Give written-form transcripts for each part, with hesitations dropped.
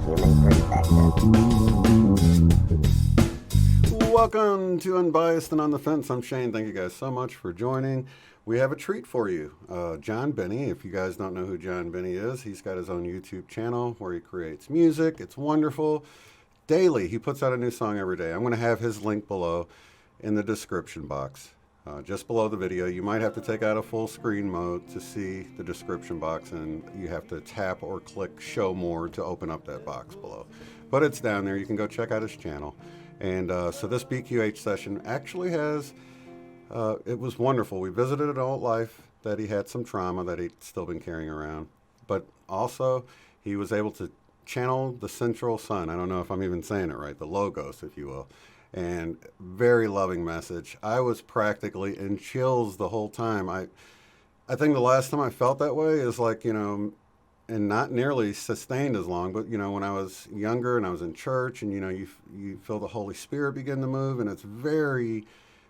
human perspective. Welcome to Unbiased and on the Fence. I'm Shane. Thank you guys so much for joining. We have a treat for you. John Binnie, if you guys don't know who John Binnie is, he's got his own YouTube channel where he creates music. It's wonderful. Daily, he puts out a new song every day. I'm going to have his link below in the description box. Just below the video. You might have to take out a full screen mode to see the description box, and you have to tap or click show more to open up that box below. But it's down there. You can go check out his channel. And so this BQH session actually has, it was wonderful. We visited an old life that he had some trauma that he'd still been carrying around. But also, he was able to channel the central sun. I don't know if I'm even saying it right, the logos, if you will. And very loving message. I was practically in chills the whole time. I think the last time I felt that way is like, and not nearly sustained as long, but when I was younger and I was in church, and you feel the Holy Spirit begin to move, and it's very,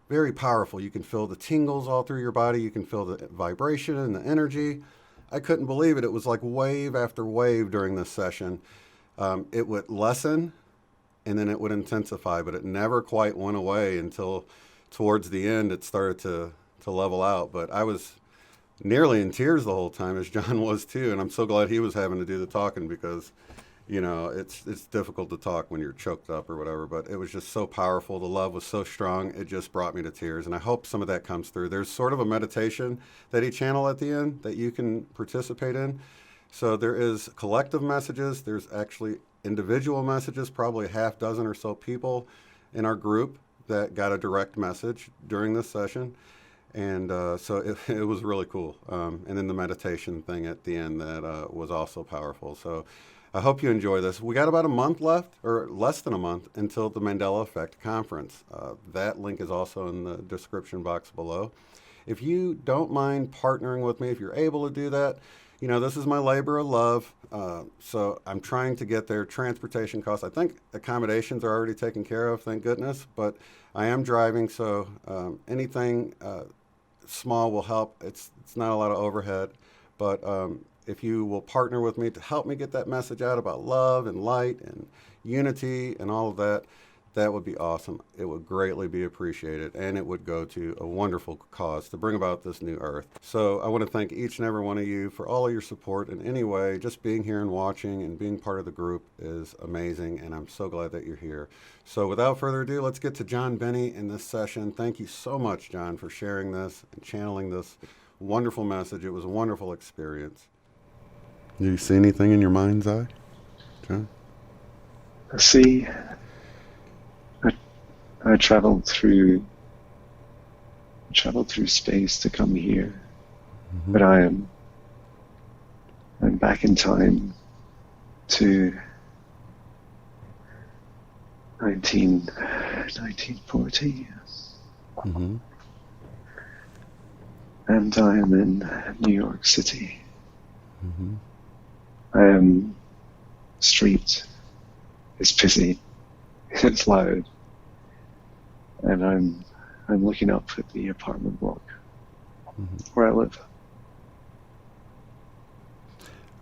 very powerful. You can feel the tingles all through your body. You can feel the vibration and the energy. I couldn't believe it. It was like wave after wave during this session. It would lessen and then it would intensify, but it never quite went away until towards the end it started to level out. But I was nearly in tears the whole time, as John was too, and I'm so glad he was having to do the talking because, it's difficult to talk when you're choked up or whatever, but it was just so powerful. The love was so strong, it just brought me to tears, and I hope some of that comes through. There's sort of a meditation that he channeled at the end that you can participate in. So there is collective messages, there's actually individual messages, probably a half dozen or so people in our group that got a direct message during this session. And so it was really cool. And then the meditation thing at the end that was also powerful. So I hope you enjoy this. We got about a month left, or less than a month, until the Mandela Effect conference. That link is also in the description box below. If you don't mind partnering with me, if you're able to do that, this is my labor of love. So I'm trying to get their transportation costs. I think accommodations are already taken care of, thank goodness, but I am driving, so anything small will help. It's not a lot of overhead, but if you will partner with me to help me get that message out about love and light and unity and all of that, that would be awesome. It would greatly be appreciated, and it would go to a wonderful cause to bring about this new earth. So I want to thank each and every one of you for all of your support in any way. Just being here and watching and being part of the group is amazing, and I'm so glad that you're here. So without further ado, let's get to John Binnie in this session. Thank you so much, John, for sharing this and channeling this wonderful message. It was a wonderful experience. Do you see anything in your mind's eye, John? I see. I traveled through space to come here, but I'm back in time to 1940, and I am in New York City. Street is busy, it's loud. And I'm looking up at the apartment block where I live.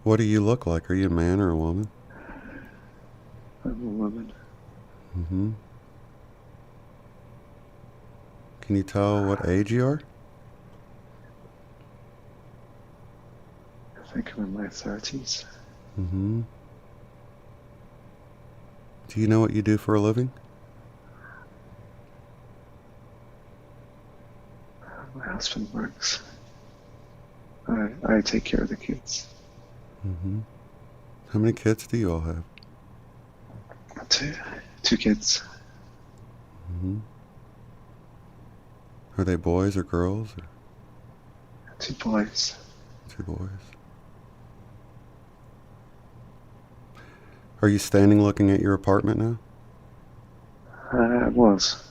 What do you look like? Are you a man or a woman? I'm a woman. Can you tell what age you are? I think I'm in my 30s. Do you know what you do for a living? My husband works. I take care of the kids. How many kids do you all have? Two kids. Are they boys or girls? Or? Two boys. Two boys. Are you standing looking at your apartment now? I was.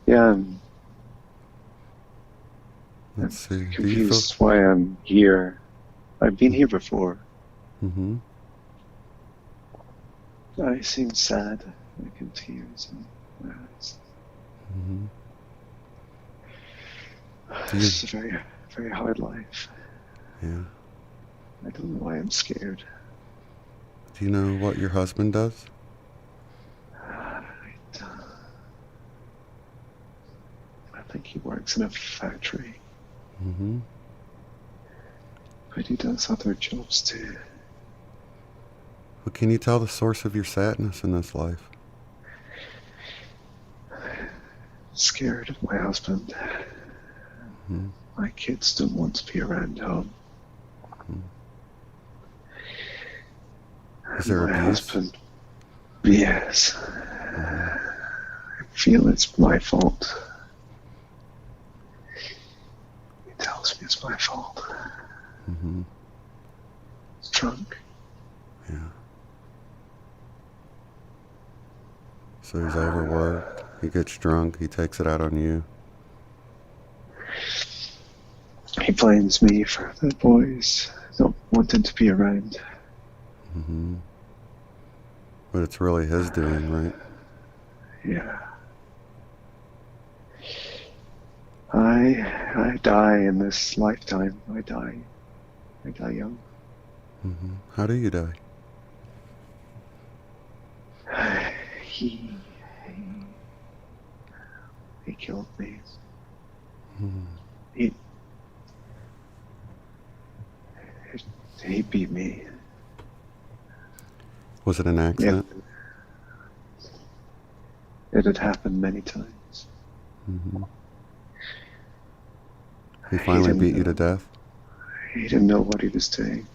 Yeah, Let's see. Confused why I'm here. I've been here before. I seem sad. I can tears in my eyes. It's a very, very hard life. Yeah. I don't know why I'm scared. Do you know what your husband does? I think he works in a factory. Mm-hmm. But he does other jobs too. Well, can you tell the source of your sadness in this life? Scared of my husband. Mm-hmm. My kids don't want to be around home. Mm-hmm. Is there my abuse? husband, yes. Mm-hmm. I feel it's my fault. He tells me it's my fault. Mm-hmm. He's drunk. Yeah. So he's overworked. He gets drunk. He takes it out on you. He blames me for the boys not wanting to be around. Mm-hmm. But it's really his doing, right? Yeah. I die in this lifetime. I die young. Mm-hmm. How do you die? He killed me. Mm-hmm. He beat me. Was it an accident? It had happened many times. Mm-hmm. He finally beat you to death? He didn't know what he was doing.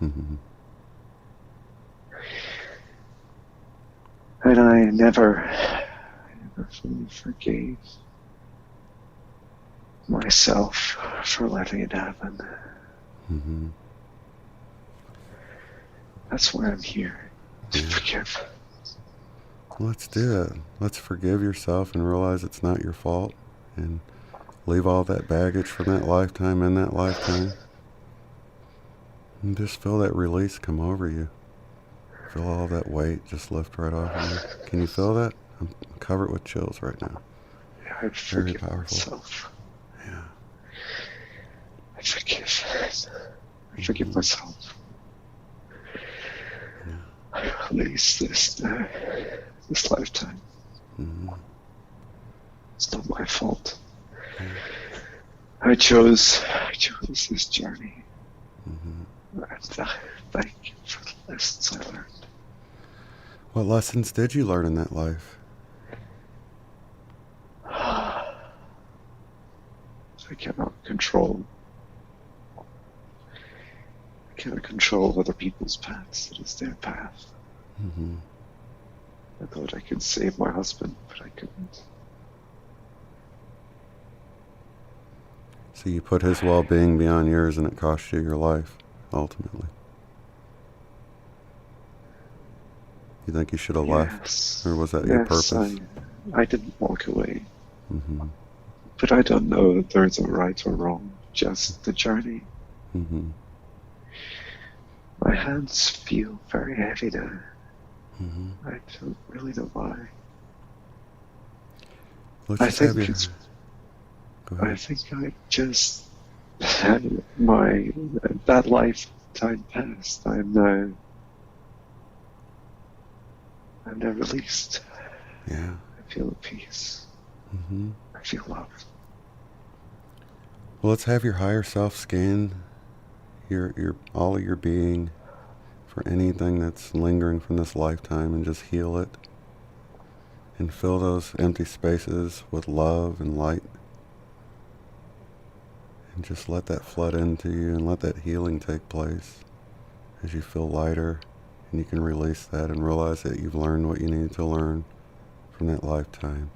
Mm-hmm. And I never fully forgave myself for letting it happen. Mm-hmm. That's why I'm here, to forgive. Let's do it. Let's forgive yourself and realize it's not your fault, and leave all that baggage from that lifetime in that lifetime, and just feel that release come over you. Feel all that weight just lift right off of you. Can you feel that? I'm covered with chills right now. I Very forgive powerful. myself. Yeah. I forgive myself. Yeah. I release this lifetime. Mm-hmm. It's not my fault. Yeah. I chose this journey. Mm-hmm. And thank you for the lessons I learned. What lessons did you learn in that life? I cannot control other people's paths. It is their path. Mm-hmm. I thought I could save my husband, but I couldn't. So you put his well-being beyond yours, and it cost you your life, ultimately. You think you should have left? Or was that your purpose? I didn't walk away. Mm-hmm. But I don't know that there's a right or wrong, just the journey. Mm-hmm. My hands feel very heavy now. Mm-hmm. I don't really know why. Let's I just have think your... it's. Go ahead. I think I just had that lifetime passed. I'm now released. Yeah. I feel at peace. Mm-hmm. I feel loved. Well, let's have your higher self scan your all of your being for anything that's lingering from this lifetime, and just heal it and fill those empty spaces with love and light, and just let that flood into you and let that healing take place as you feel lighter, and you can release that and realize that you've learned what you need to learn from that lifetime.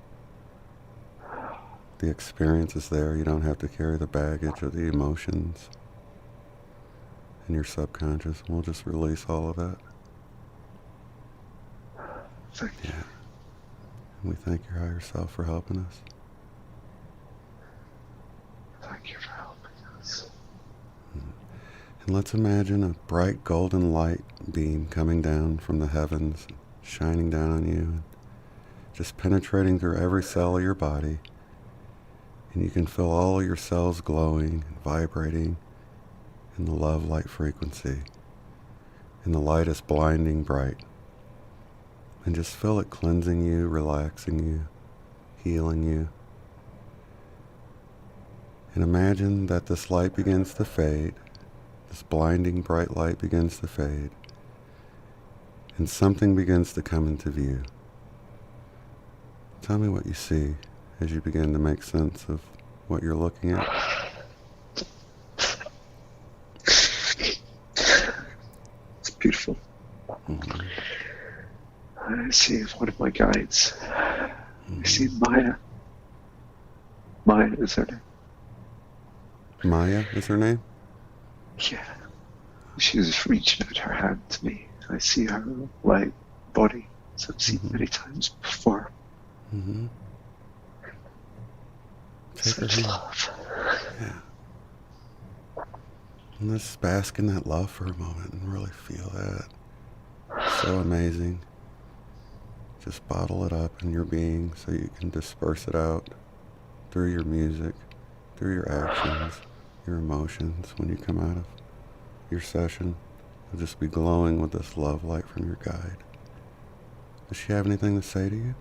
The experience is there. You don't have to carry the baggage of the emotions in your subconscious. We'll just release all of that. Thank you. Yeah. And we thank your higher self for helping us. Thank you for helping us. And let's imagine a bright golden light beam coming down from the heavens, shining down on you, and just penetrating through every cell of your body. And you can feel all your cells glowing and vibrating in the love light frequency. And the light is blinding bright. And just feel it cleansing you, relaxing you, healing you. And imagine that this light begins to fade. This blinding bright light begins to fade. And something begins to come into view. Tell me what you see as you begin to make sense of what you're looking at. It's beautiful. Mm-hmm. I see one of my guides. I see Maya. Maya is her name. Maya is her name? Yeah. She's reaching out her hand to me. I see her light body, as I've seen many times before. Mm-hmm. Such love. Yeah. And let's bask in that love for a moment and really feel that. So amazing. Just bottle it up in your being so you can disperse it out through your music, through your actions, your emotions when you come out of your session. You'll just be glowing with this love light from your guide. Does she have anything to say to you?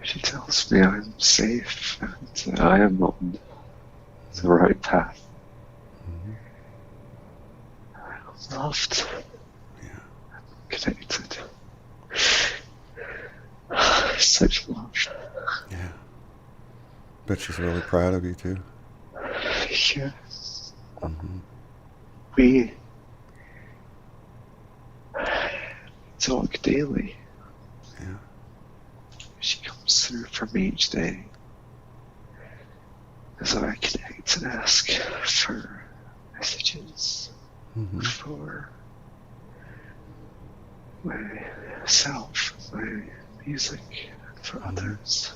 She tells me I'm safe and I am on the right path. I'm loved. Yeah. I'm connected. Such love. Yeah. Bet she's really proud of you too. Yeah. Mm-hmm. We talk daily. Yeah. She comes through for me each day as I connect and ask for messages, for myself, my music, and for others.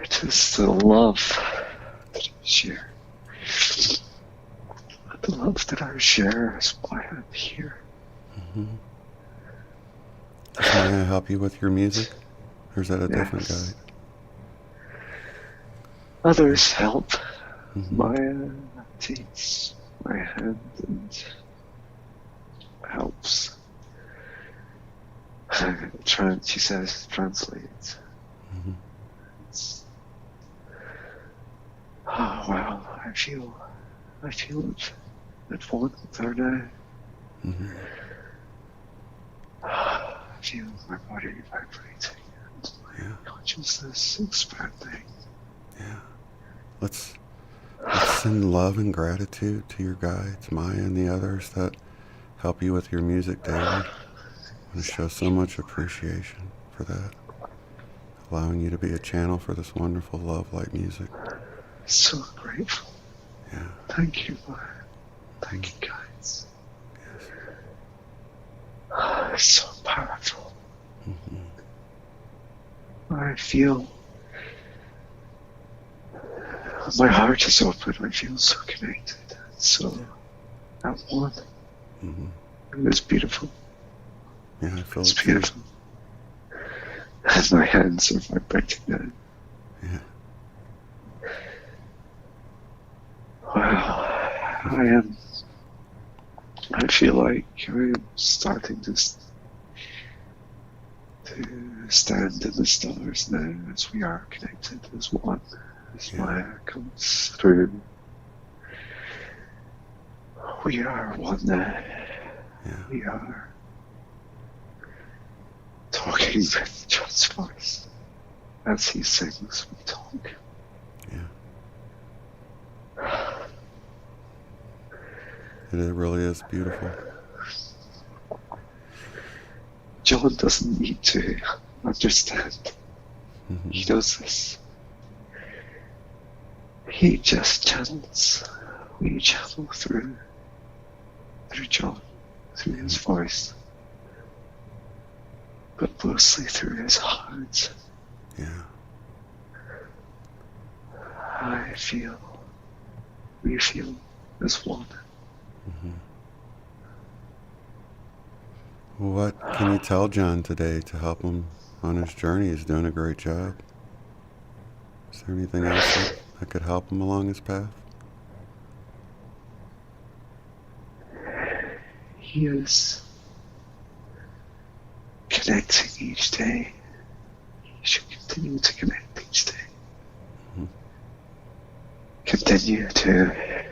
It is the love that I share. The love that I share is why I'm here. Mm-hmm. Does Maya help you with your music? Or is that a different guide? Others help. Maya takes my hand and helps. She says, translate. Oh wow, I feel it at one with her now. I feel my body vibrating and my consciousness expanding. Yeah. Let's send love and gratitude to your guides, Maya and the others that help you with your music daily. I want to show so much appreciation for that, allowing you to be a channel for this wonderful love light music. So grateful. Yeah. Thank you, Lord. Thank you, guys. Yes. It's so powerful. I feel my heart is open. I feel so connected, so at one. And it's beautiful. Yeah, I feel it's it beautiful. As my hands are vibrating now. Yeah. Wow, I feel like I'm starting to stand in the stars now as we are connected as one, as Maya comes through. We are one now. We are talking with John's voice. As he sings, we talk. It really is beautiful. John doesn't need to understand. He does this. He just channels. We channel through John, through his voice, but mostly through his heart. We feel as one. What can you tell John today to help him on his journey? He's doing a great job. Is there anything else that could help him along his path? He is connecting each day. He should continue to connect each day. Mm-hmm. Continue to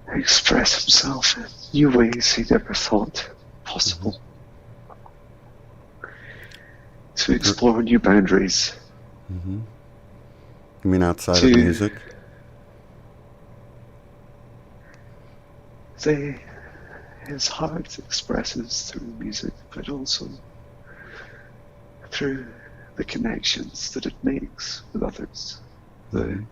express himself in new ways he never thought possible. To explore new boundaries. Mm-hmm. You mean outside of music? His heart expresses through music, but also through the connections that it makes with others, the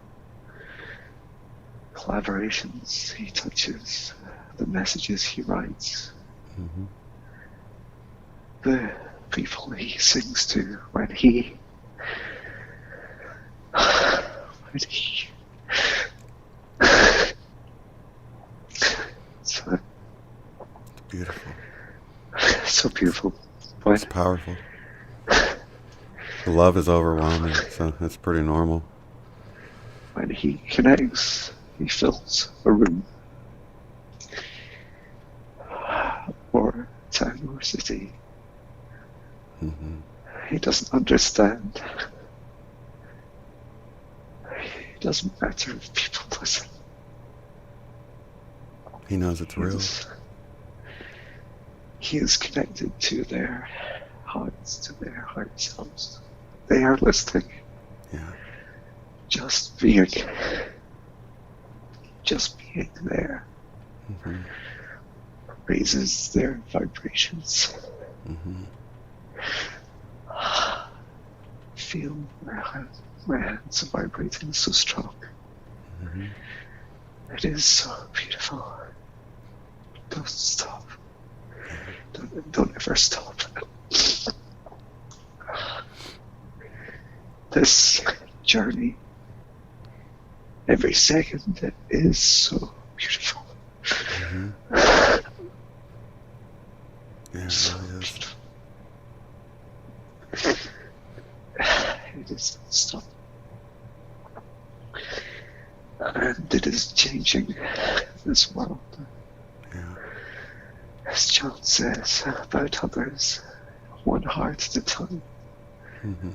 collaborations he touches, the messages he writes, the people he sings to when he so beautiful. So beautiful. Boy. It's powerful. The love is overwhelming, so that's pretty normal. When he connects, he fills a room or town or city. He doesn't understand. It doesn't matter if people listen. He knows it's real. He is connected to their hearts, to their heart selves. They are listening. Yeah. Just being there raises their vibrations. Feel my hands are vibrating so strong. It is so beautiful. Don't stop. Don't ever stop. This journey, every second, is so beautiful. Yeah, so it really is. beautiful. It is non-stop. And it is changing this world. Yeah. As John says about others, one heart at a time. And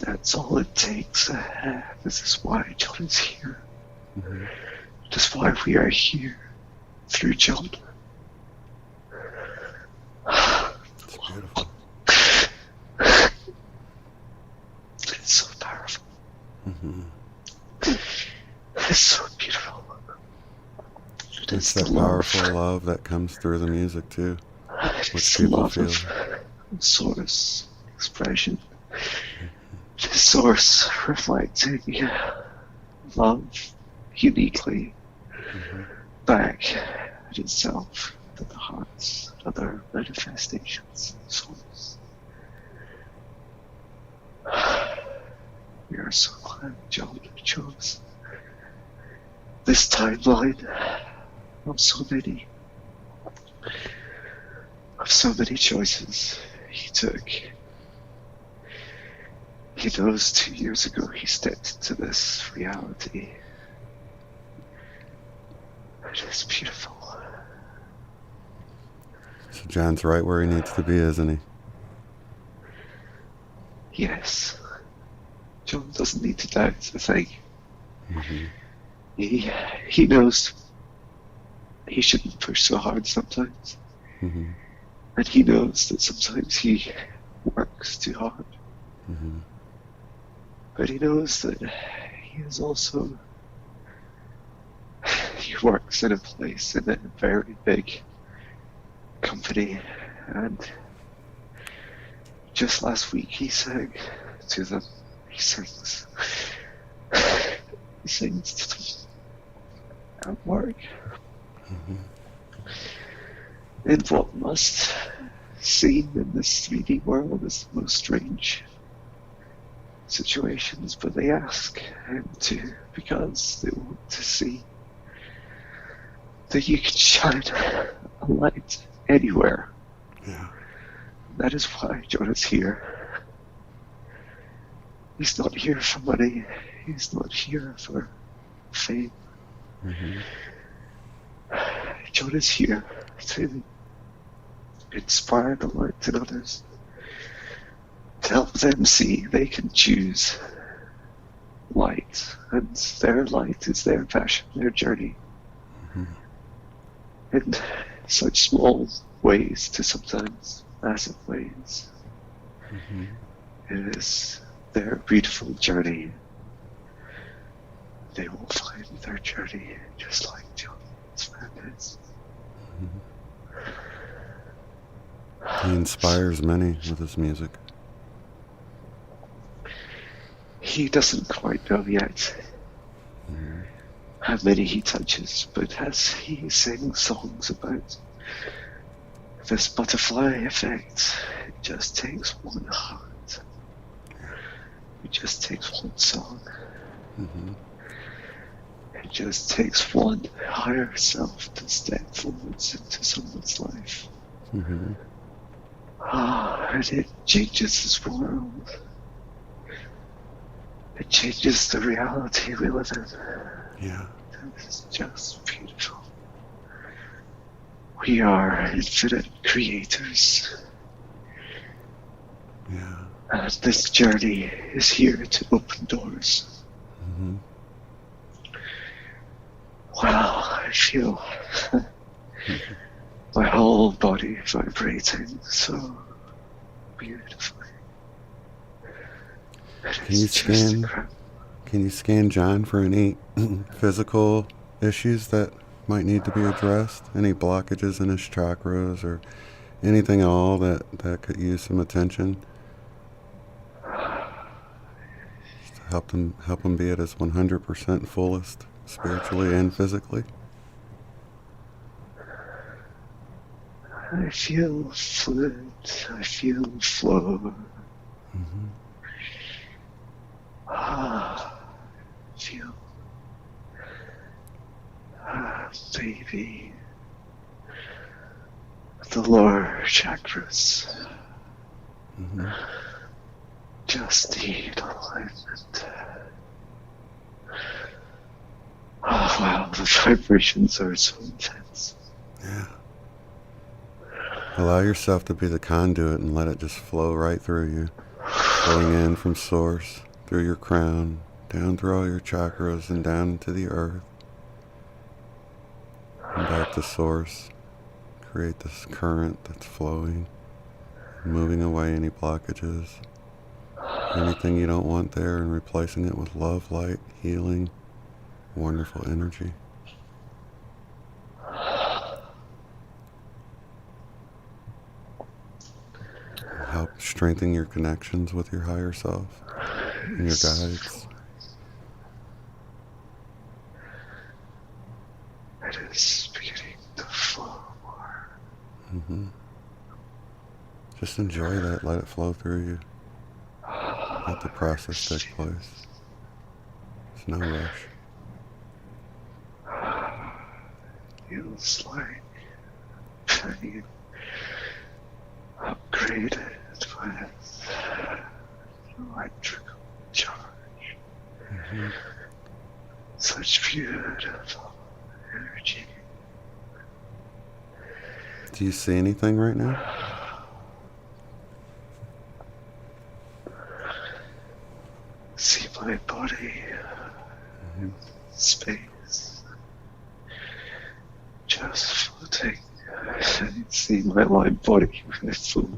that's all it takes. This is why John is here. This is why we are here through John. It's beautiful. It's so powerful. It's so beautiful. It's that powerful love that comes through the music too, which the people love feel. Of source expression. The source reflecting love uniquely back at itself, to the heart's other manifestations, souls. We are so glad John chose this timeline of so many choices he took. He knows 2 years ago he stepped into this reality. It is beautiful. So John's right where he needs to be, isn't he? Yes. John doesn't need to doubt a thing. He knows he shouldn't push so hard sometimes. And he knows that sometimes he works too hard. But he knows that he is also, he works in a place, in a very big company, and just last week he sang to them. He sings to them at work. In what must seem in this 3D world as the most strange situations, but they ask him to, because they want to see that you can shine a light anywhere. Yeah. That is why John is here. He's not here for money. He's not here for fame. Mm-hmm. John is here to inspire the light in others, to help them see they can choose light, and their light is their passion, their journey. Mm-hmm. In such small ways to sometimes massive ways. Mm-hmm. It is their beautiful journey. They will find their journey just like John's friend is. He inspires many with his music. He doesn't quite know yet how many he touches, but as he sings songs about this butterfly effect, it just takes one heart. It just takes one song. Mm-hmm. It just takes one higher self to step forwards into someone's life. Mm-hmm. And it changes this world. It changes the reality we live in. Yeah. It's just beautiful. We are infinite creators. Yeah. And this journey is here to open doors. Mm-hmm. Wow, I feel my whole body vibrating so beautifully. Can you scan John for any physical issues that might need to be addressed? Any blockages in his chakras or anything at all that could use some attention? Just to help him be at his 100% fullest, spiritually and physically. I feel fluid. I feel flow. Mm-hmm. Feel maybe the lower chakras Mm-hmm. just need alignment. Oh wow, the vibrations are so intense. Yeah. Allow yourself to be the conduit and let it just flow right through you, flowing in from source, through your crown, down through all your chakras and down into the earth, and back to source. Create this current that's flowing, moving away any blockages, anything you don't want there, and replacing it with love, light, healing, wonderful energy. Help strengthen your connections with your higher self and your guides. It is beginning to flow more. Mm-hmm. Just enjoy that. Let it flow through you. Let the process take place. There's no rush. Feels like being upgraded with electrical charge. Mm-hmm. Such beautiful energy. Do you see anything right now? See my body, Mm-hmm. space, just floating. I see my light body full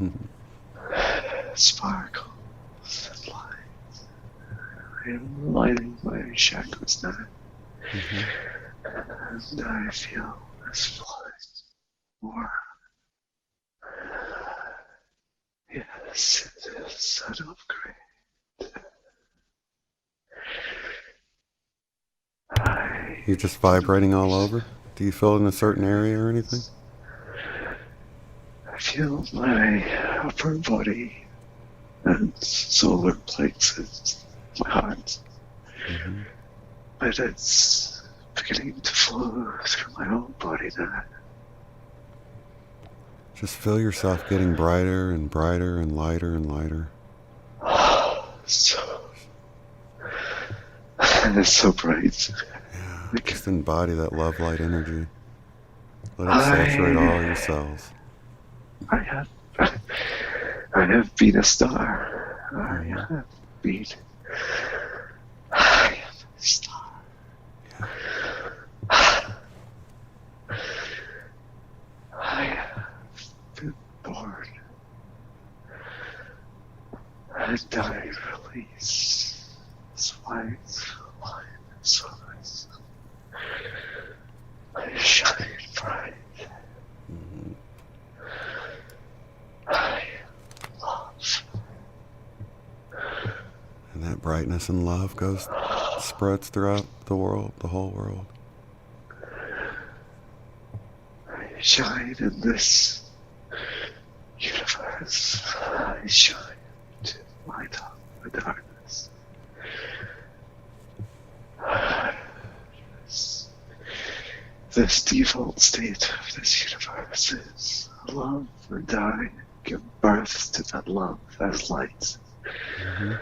Mm-hmm. sparkles and light. I am lighting my chakras now, Mm-hmm. and I feel this flood more. Yes, it is an upgrade. You're just vibrating all over? Do you feel it in a certain area or anything? I feel my upper body and solar plexus, my heart, Mm-hmm. but it's beginning to flow through my whole body now. Just feel yourself getting brighter and brighter and lighter and lighter. So, and it's so bright. Yeah, Like, just embody that love light energy. Let it saturate all your cells. I have been a star. I have been. I am a star. Yeah. I have been born. And I release this white light sunrise. I shine bright. Mm-hmm. I love. And that brightness and love spreads throughout the world, the whole world. I shine in this universe. I shine to light up the darkness. This default state of this universe is love or die. Give birth to that love as light. Mm-hmm.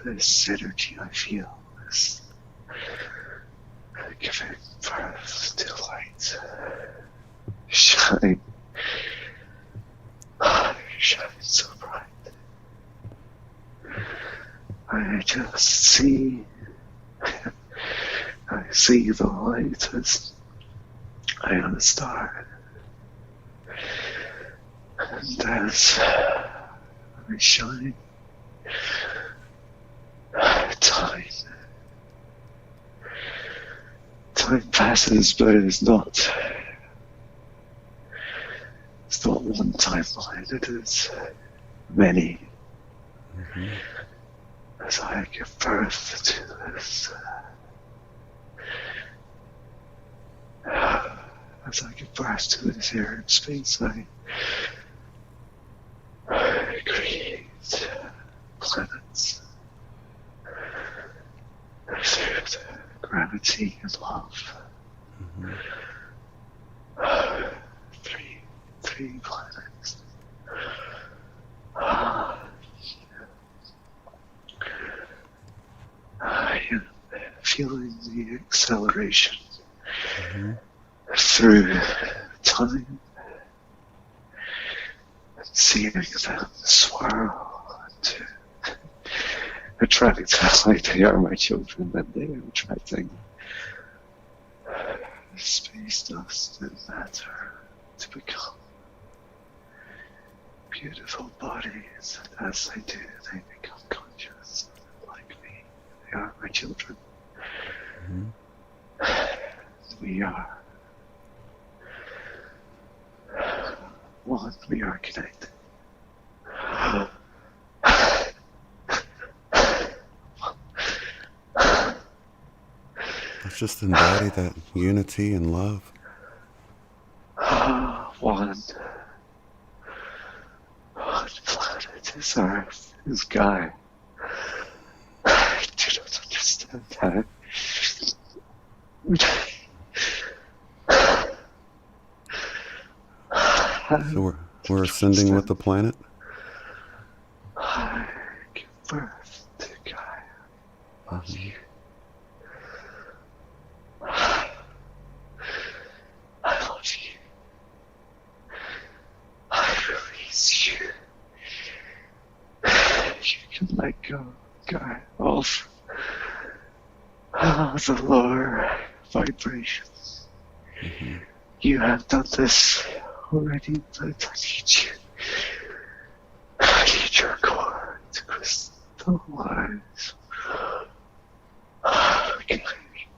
This energy I feel is giving birth to light. Shine. Shine so bright. I just see. I see the light as I am a star. And as I shine, time passes, but it is not. It's not one timeline, it is many. Mm-hmm. As I give birth to this, as I give birth to this air and space, I create planets through the gravity and love. Mm-hmm. Three planets. I am feeling the acceleration through time and seeing them swirl and attract, like they are my children, and they are attracting space dust and matter to become beautiful bodies. And as they do, they become conscious like me. They are my children. Mm-hmm. We are one, we are connected. Let's just embody that unity and love. One planet is Earth, is Gaia. I do not understand that. So we're ascending with the planet? I give birth to Gaia. Love you. I love you. I release you. You can let go, Gaia, of the lower vibrations. Mm-hmm. You have done this already, but I need you. I need your core to crystallize. Okay,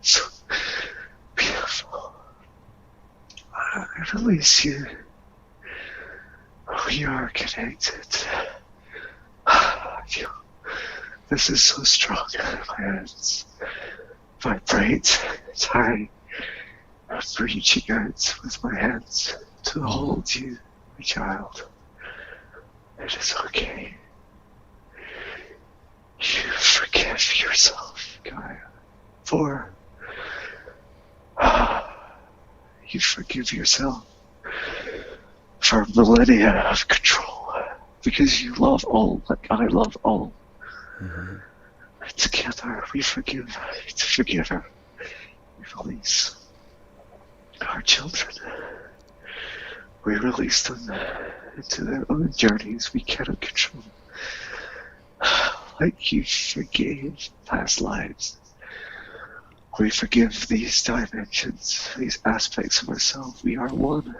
so beautiful. I release you. We are connected. I feel this is so strong. My hands vibrate. I'm reaching out with my hands to hold you, my child. It is okay. You forgive yourself, Gaia, for you forgive yourself for millennia of control because you love all like I love all. Mm-hmm. Together we forgive. Together we release our children. We release them into their own journeys we cannot control. Like you forgave past lives. We forgive these dimensions, these aspects of ourselves. We are one.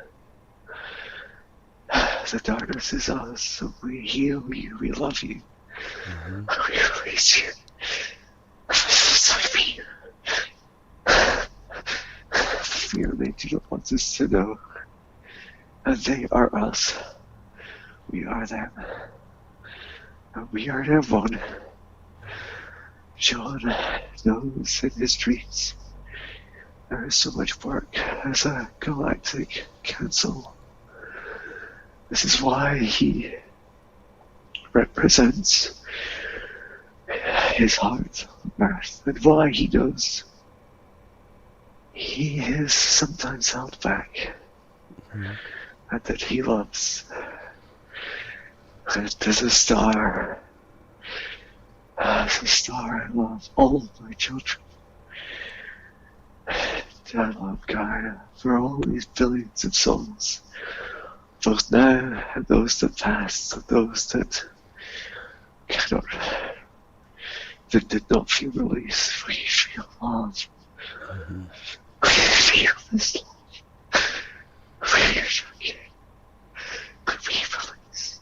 The darkness is us, so we heal you, we love you. Mm-hmm. We release you. Fear. Fear they do not want us to know. And they are us. We are them. And we are their one. John knows in his dreams there is so much work as a galactic council. This is why he represents his heart on Earth, and why he knows he is sometimes held back, and that he loves. And as a star, I love all my children. I love Gaia for all these billions of souls, both now and those that passed, and those that cannot, that did not feel release. We feel love. Mm-hmm. We feel this love. We forget. We release.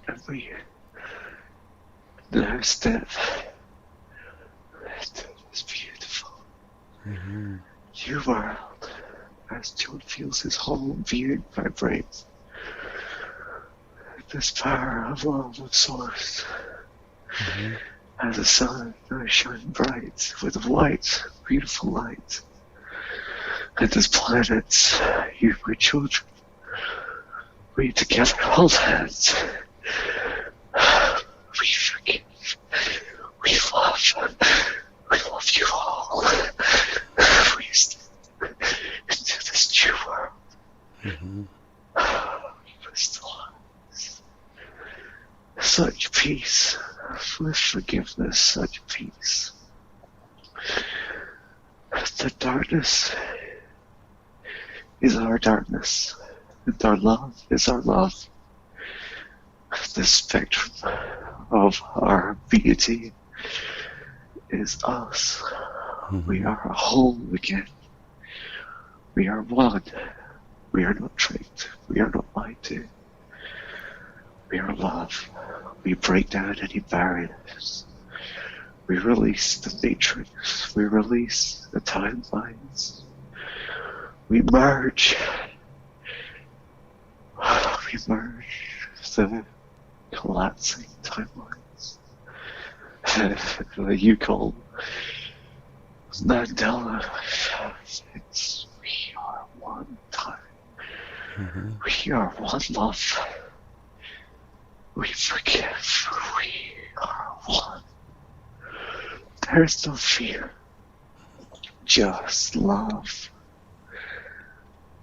And we now step into this beautiful new world as John feels his whole being vibrate. This power of love of source. As the sun now shines bright with light, beautiful light. And as planets, you, my children, we together hold hands. We forgive. We love you all. We step into this new world. We crystallize such peace, with forgiveness, such peace. The darkness is our darkness, and our love is our love. The spectrum of our beauty is us. We are a whole again. We are one. We are not tricked. We are not lied to. We are love. We break down any barriers. We release the matrix. We release the timelines. We merge. We merge the collapsing timelines that you call Mandela Effect. We are one time. We are one love. We forgive. We are one. There's no fear. Just love.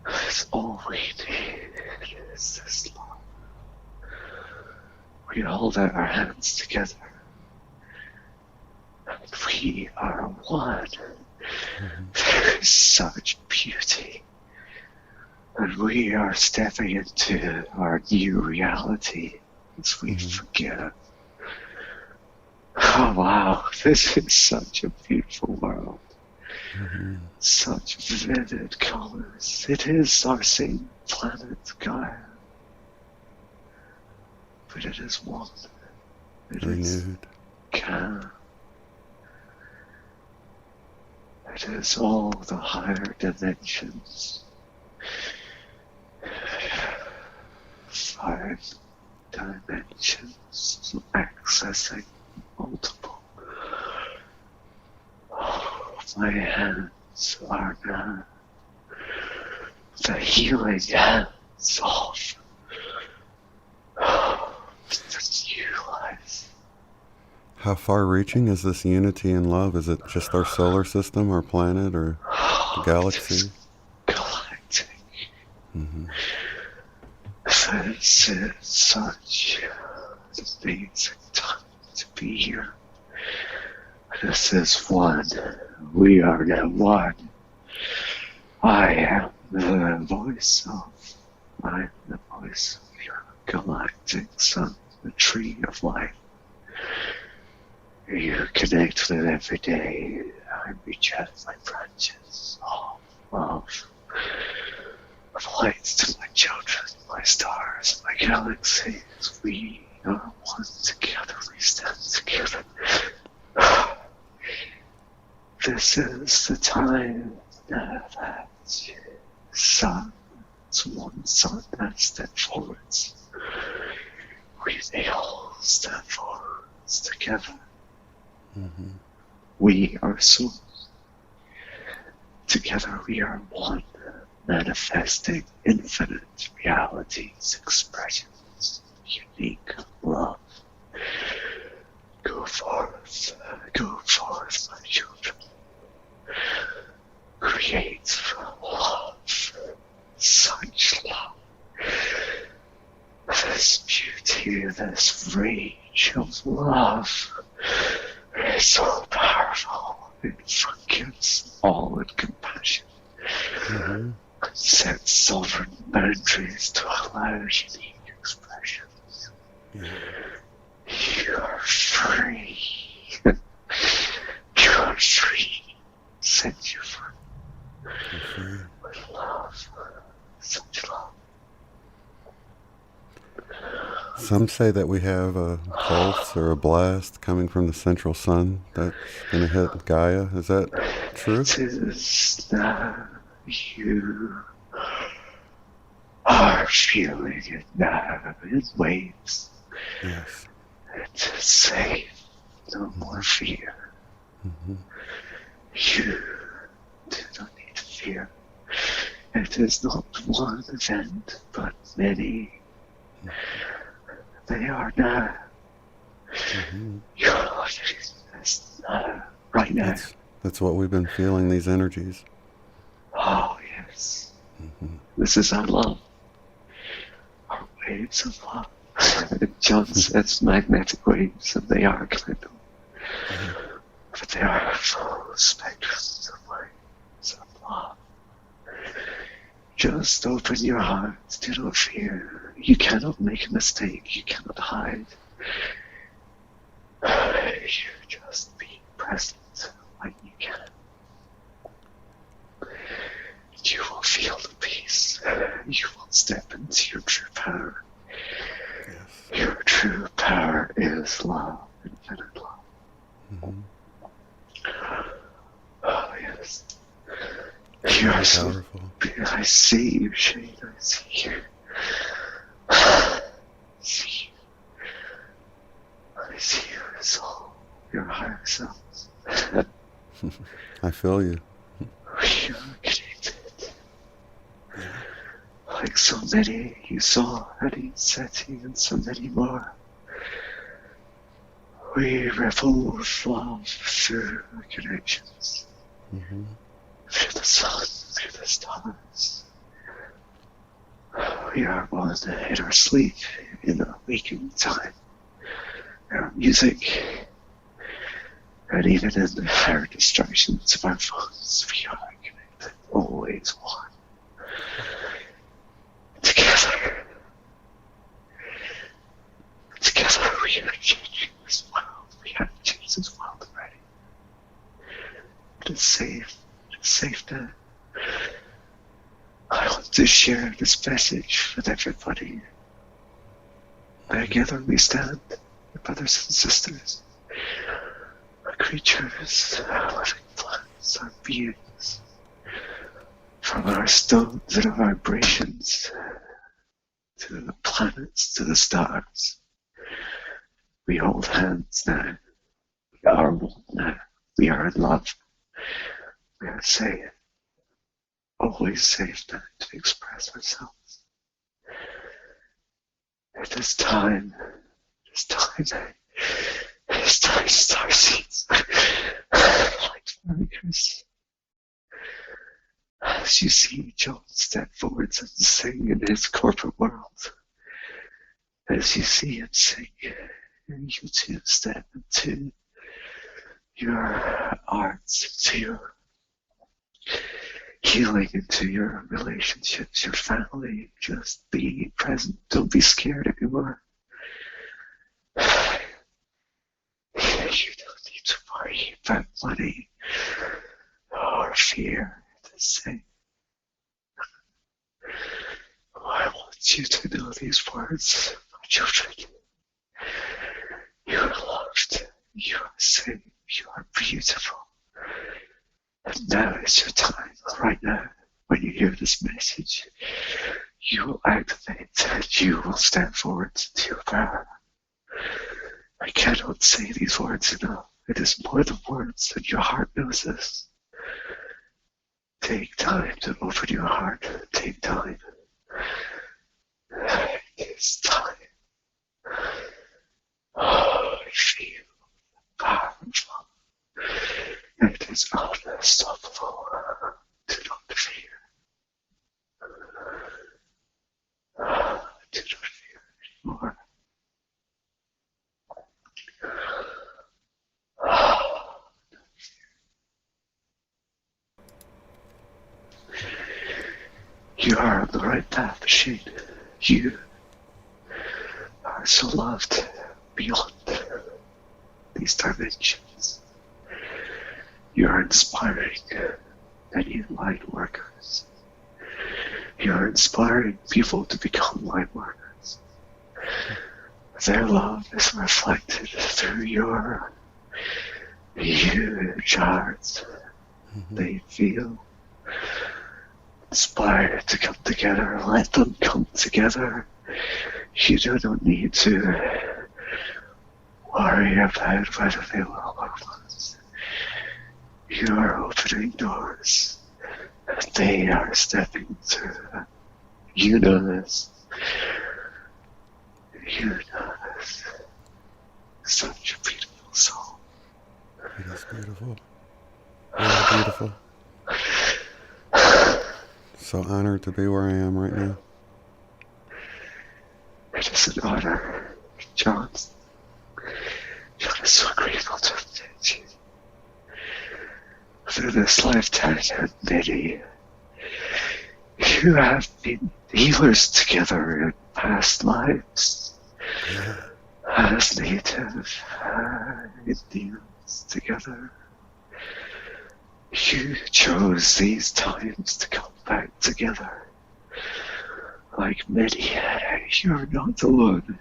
That's all we need. Is this love. We hold out our hands together. And we are one. There is such beauty. And we are stepping into our new reality as we forget. Oh wow, this is such a beautiful world. Such vivid colors. It is our same planet, Gaia. But it is one. It is calm. It is all the higher dimensions. 5 dimensions accessing multiple. My hands are now the healing hands of the new life. How far-reaching is this unity and love? Is it just our solar system, our planet, or the galaxy? Galactic. This is such an amazing time to be here. This is one. We are now one. I am the voice of your galactic sun, the tree of life. You connect with it every day. I reach out my branches of love, of lights to my children, my stars, my galaxies. We are one together. We stand together. This is the time that it's one sun that steps forwards. We all step forwards together. Mm-hmm. We are souls. Together we are one, manifesting infinite realities, expressions, unique love. Go forth, my children. Create love, such love. This beauty, this rage of love is so powerful. It forgives all in compassion. Mm-hmm. Sets sovereign boundaries to allow unique expressions. Yeah. You are free. You are free. Set you free. Free. With love. Such love. Some say that we have a pulse or a blast coming from the central sun that's going to hit Gaia. Is that true? It is now. You are feeling it now in waves. Yes. It is safe. No more fear. Mm-hmm. You do not need to fear. It is not one event, but many. They are now. Mm-hmm. You're living this now, right now. That's what we've been feeling, these energies. Oh, yes. Mm-hmm. This is our love. Our waves of love. John says magnetic waves, and they are connected. Mm-hmm. But they are full spectrums of waves of love. Just open your heart. Do not fear. You cannot make a mistake. You cannot hide. You just be present when you can. You will feel the peace. You will step into your true power. Yes. Your true power is love, infinite love. Mm-hmm. Oh, yes. You are so powerful. I see you, Shane. I see you. I see you. I see you as all your higher selves. I feel you. We are connected. Like so many you saw at each setting and so many more. We ripple with love through the connections. Mm-hmm. Through the sun, through the stars. We are one in our sleep, in our waking time, in our music, and even in our distractions of our phones. We are connected, always one. Together we are changing this world. We have changed this world already. It is safe. It is safe now. I want to share this message with everybody. Together we stand, our brothers and sisters, our creatures, our living plants, our beings, from our stones and our vibrations, to the planets, to the stars. We hold hands now. We are one now. We are in love. We are safe. Always safe now to express ourselves. It is time. It is time. It is time, starseeds. Like Americans. As you see John step forwards and sing in his corporate world, As you see him sing, you two step into your arts, into your healing, into your relationships, your family. Just be present. Don't be scared anymore. You don't need to worry about money or fear to say. I want you to know these words, my children. You are loved. You are safe. You are beautiful. And now is your time. Right now, when you hear this message, you will activate and you will step forward to your power. I cannot say these words enough. It is more than words, and your heart knows this. Take time to open your heart. Take time. It is time. Oh, I feel powerful. It is unstoppable. Do not fear. Do not fear anymore. You are on the right path, Shane. You are so loved beyond these dimensions. You are inspiring many light workers. You are inspiring people to become light workers. Their love is reflected through your huge hearts. They feel inspired to come together. Let them come together. You do not need to worry about whether they will or not. You are opening doors, and they are stepping through them. You know this. You know this. Such a beautiful soul. It is beautiful. Really beautiful. So honored to be where I am right now. It is an honor, John. John is so grateful to have met you. Through this lifetime and many, you have been healers together in past lives. Yeah. As native Indians together. You chose these times to come back together. Like many, you're not alone.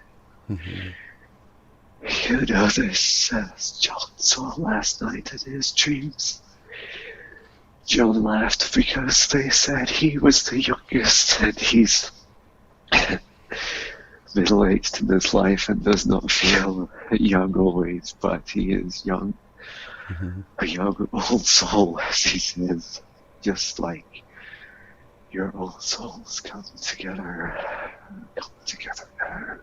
You know this, as John saw last night in his dreams. John laughed because they said he was the youngest, and he's middle-aged in his life and does not feel young always, but he is young. A young old soul, as he says, just like your old souls come together now.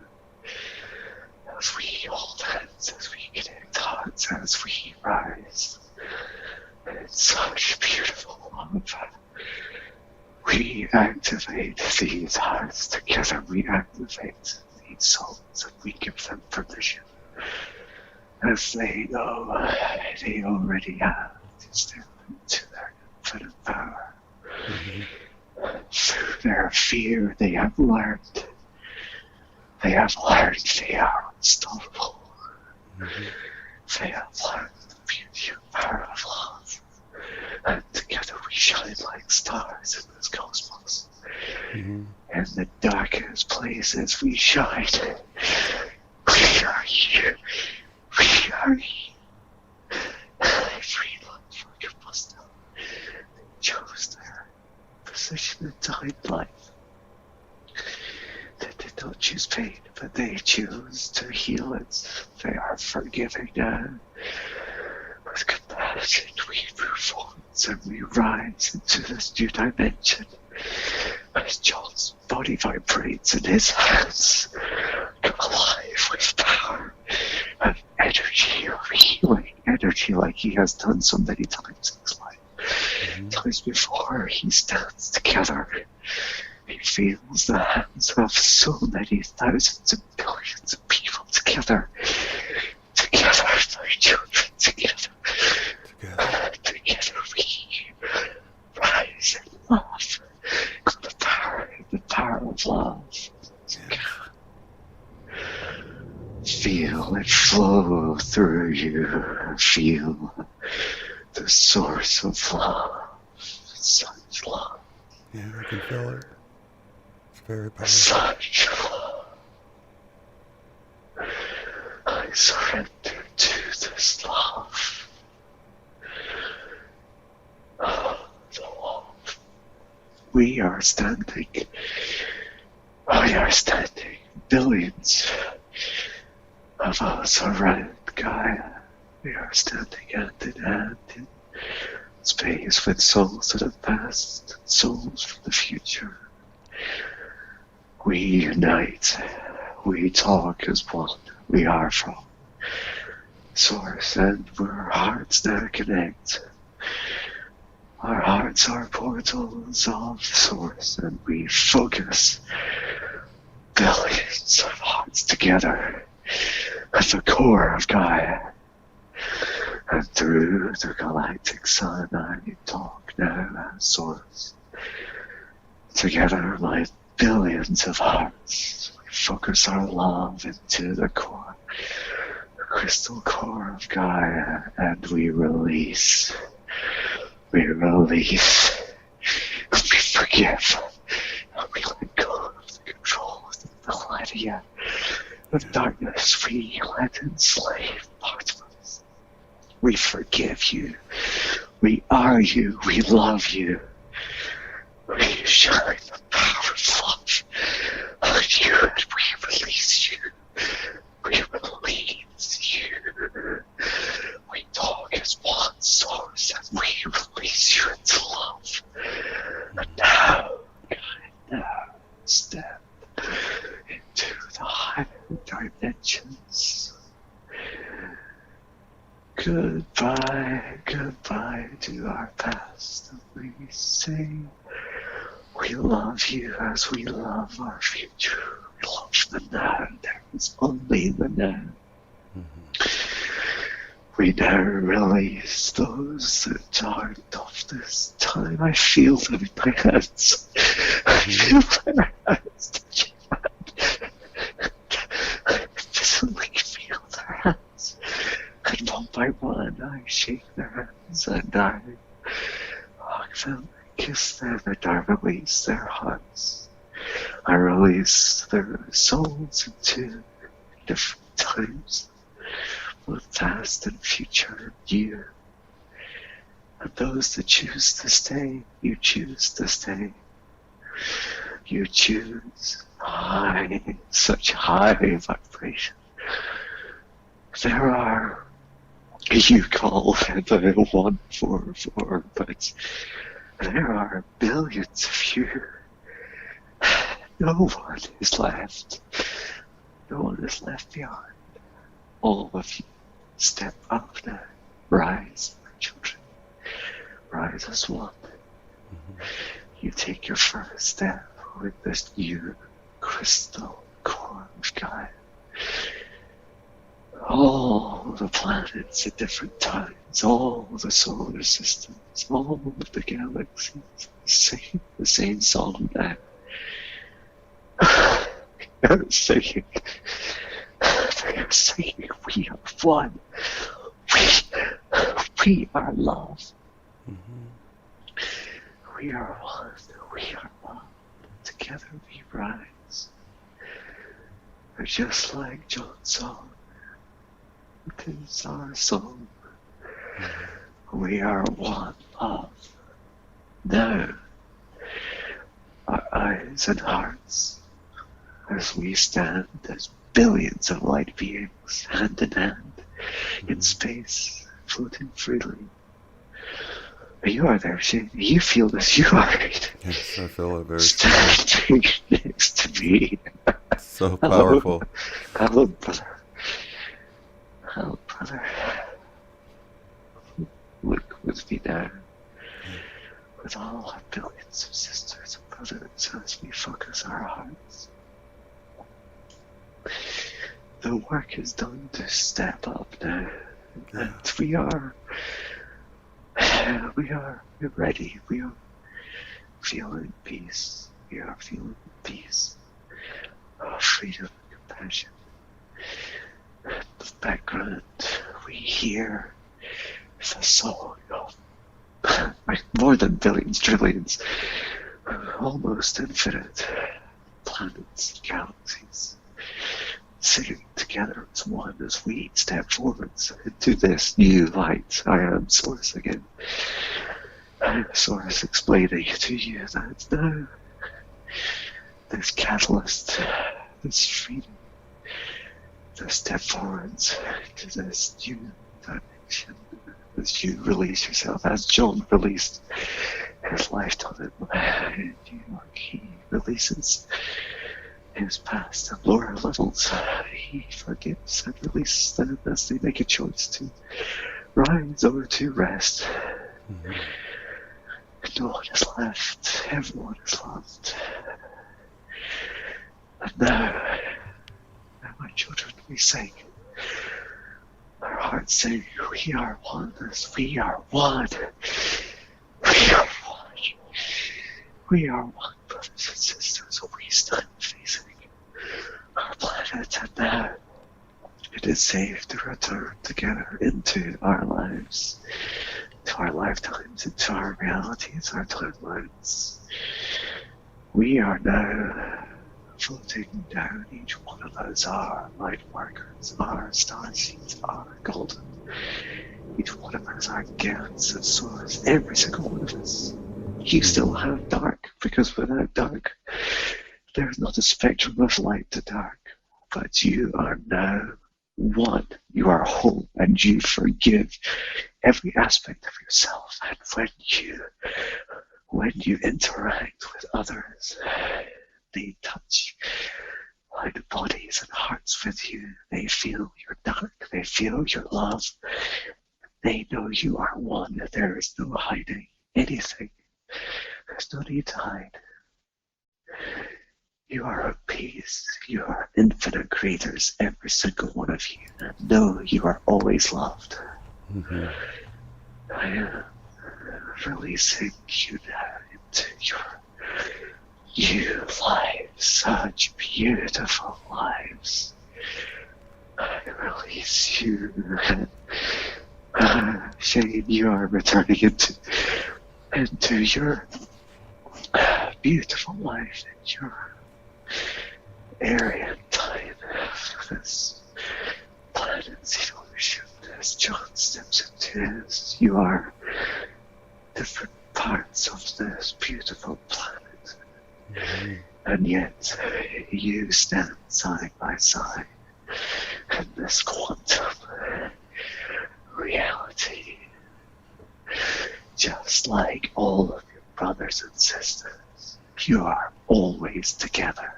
As we hold hands, as we connect hearts, as we rise. It's such beautiful love. We activate these hearts together, we activate these souls, and we give them permission. As they know, they already have to step into their infinite power. Through their fear, they have learned. They are unstoppable. They have learned the beauty and power of love. And together we shine like stars in this cosmos. In the darkest places we shine. We are here. We are here. Every life worker must know. They chose their position in time life. They did not choose pain, but they chose to heal it. They are forgiving now. With compassion, we move forward and we rise into this new dimension. As John's body vibrates in his hands, come alive with power and energy, healing energy like he has done so many times in his life. Times before, he stands together. He feels the hands of so many thousands and billions billions of people together. Together, our children, together. Together we rise in love. The power of love. Feel it flow through you. Feel the source of love. Such love. Yeah, I can feel it. It's very powerful. Such love. I surrender to this love. Oh, the love. We are standing. Billions of us around Gaia. We are standing hand in hand in space with souls that have passed, souls from the future. We unite. We talk as one. We are from Source, and our hearts now connect. Our hearts are portals of Source, and we focus billions of hearts together at the core of Gaia. And through the galactic sun, I talk now as Source. Together, like billions of hearts, we focus our love into the core, the crystal core of Gaia, and we release. We release. We forgive. We let go of the control of the millennia of darkness. We let enslave parts of us. We forgive you. We are you. We love you. We shine the power of love on you, and we release you. We release you. We talk as one Source, and we release you into love. And now, step into the higher dimensions. Goodbye, goodbye to our past, and we say, we love you as we love our future. We love the now. There is only the now. We now release those that aren't of this time. I feel them in my hands. I feel their hands touching mine. I physically feel their hands. And one by one, I shake their hands and I hug them. Kiss them, and I release their hearts. I release their souls into different times, both past and future, you. And those that choose to stay, you choose to stay. You choose high, such high vibration. There are, you call the 144, but there are billions of you. No one is left. No one is left behind. All of you step up now. Rise, my children. Rise as one. You take your first step with this new crystal core of Gaia. All the planets at different times, all the solar systems, all of the galaxies, the same song now. They're saying, we are one. We are love. We are one. We are love. Together we rise. We're just like John's song. It is our song. We are one love. Now, our eyes and hearts, as we stand as billions of light beings, hand in hand, in space, floating freely. You are there, Shane. You feel this. You are it. Yes, I feel it very standing next to me. So powerful. Hello, brother. Hello, brother. Look with me now. With all our billions of sisters and brothers as we focus our hearts. the work is done to step up now. Yeah. And we're ready. We are feeling peace. We are feeling peace. Freedom and compassion. In the background, we hear the song of more than billions, trillions, almost infinite planets, galaxies, singing together as one as we step forwards into this new light. I am Source again. I am Source explaining to you that now this catalyst, this freedom, this step forwards into this new dimension as you release yourself, as John released his lifetime in New York. He releases his past and lower levels. He forgives and releases them as they make a choice to rise or to rest. Mm-hmm. No one is left. Everyone is loved. And now, my children, we sing. Our hearts sing, we are one as we are one. We are one. We are one, brothers and sisters. We stand facing our planet, and now it is safe to return together into our lives, to our lifetimes, into our realities, our timelines. We are now floating down. Each one of us are light workers, our star seeds are golden. Each one of us are gifts of Source, every single one of us. You still have dark, because without dark, there is not a spectrum of light to dark. But you are now one. You are whole, and you forgive every aspect of yourself. And when you interact with others, they touch like bodies and hearts with you. They feel your dark. They feel your love. They know you are one. There is no hiding anything. There's no need to hide. You are at peace. You are infinite creators, every single one of you. And know you are always loved. Mm-hmm. I am releasing you now into your new lives, such beautiful lives. I release you. Shane, you are returning into your beautiful life and your area and time of this planet's evolution. As John steps into this, you are different parts of this beautiful planet. Mm-hmm. And yet, you stand side by side in this quantum reality. Just like all of your brothers and sisters, you are always together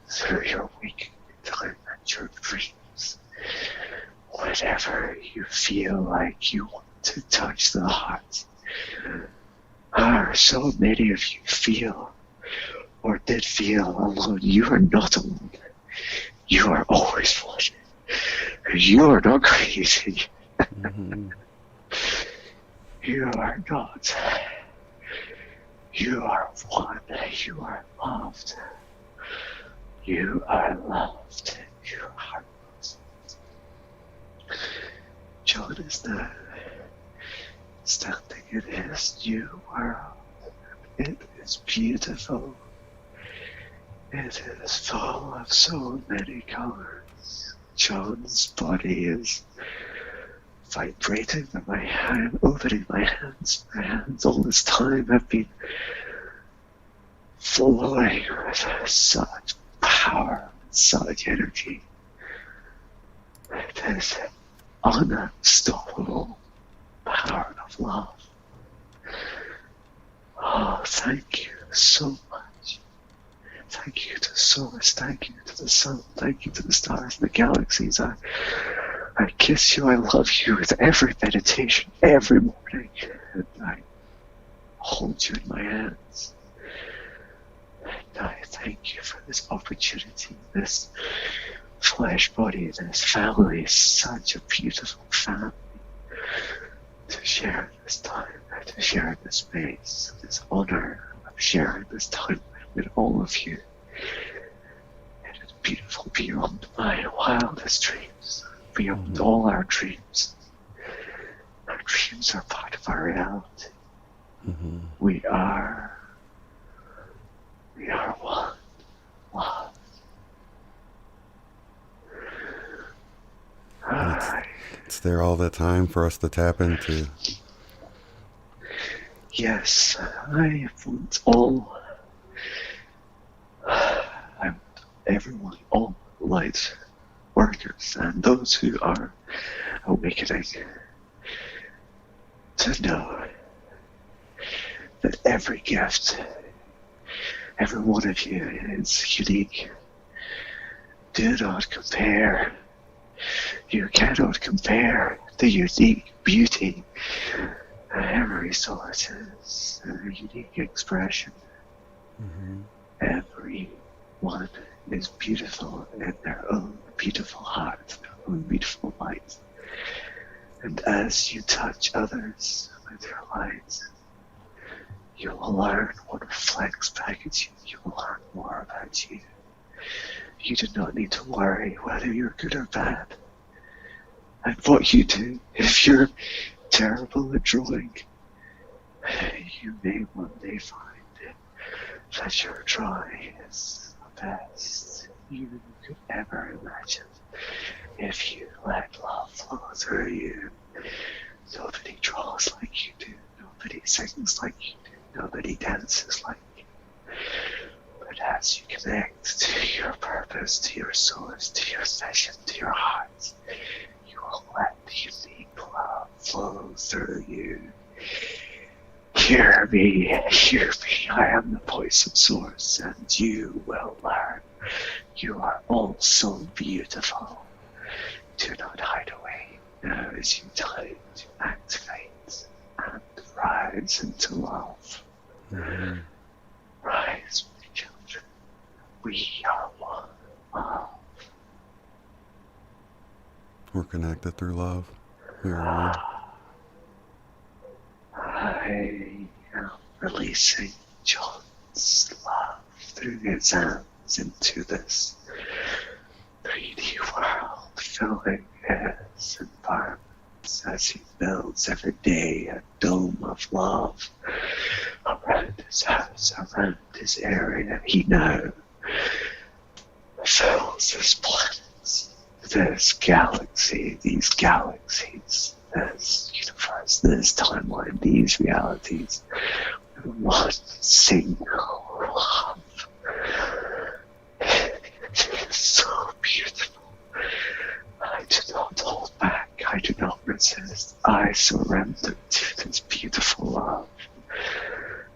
through your waking time and your dreams. Whenever you feel like you want to touch the heart, so many of you feel or did feel alone. You are not alone. You are always one. You are not crazy. Mm-hmm. You are not. You are one. You are loved. You are loved. You are loved. John is now standing in his new world. It is beautiful. It is full of so many colors. John's body is vibrating with my hand, opening my hands. My hands all this time have been flowing with such power and such energy. It is unstoppable power of love. Oh, thank you so much. Thank you to Source, thank you to the sun, thank you to the stars and the galaxies. I kiss you, I love you with every meditation, every morning. And I hold you in my hands. And I thank you for this opportunity, this flesh, body, this family is such a beautiful family to share this time, to share this space, this honor of sharing this time with all of you. It is beautiful beyond my wildest dreams, beyond all our dreams. Our dreams are part of our reality. We are one. Love. It's there all the time for us to tap into. Yes, I want all. I want everyone, all light workers and those who are awakening, to know that every gift, every one of you is unique. Do not compare. You cannot compare the unique beauty of every source's unique expression. Everyone is beautiful in their own beautiful heart, their own beautiful light. And as you touch others with your light, you will learn what reflects back at you. You will learn more about you. You do not need to worry whether you're good or bad. And what you do, if you're terrible at drawing, you may one day find that your drawing is the best you could ever imagine. If you let love flow through you, nobody draws like you do, nobody sings like you do, nobody dances like you. But as you connect to your purpose, to your source, to your session, to your heart, you will let the unique love flow through you. Hear me, I am the voice of source, and you will learn. You are all so beautiful. Do not hide away. Now is your time to activate and rise into love. Rise, my children. We are one. Love. We're connected through love. We are one. I am releasing John's love through his hands into this 3D world, filling his environment as he builds every day a dome of love around his house, around his area. He now fills this planet, this galaxy, these galaxies, this universe, this timeline, these realities, with one single love. It is so beautiful. I do not hold back. I do not resist. I surrender to this beautiful love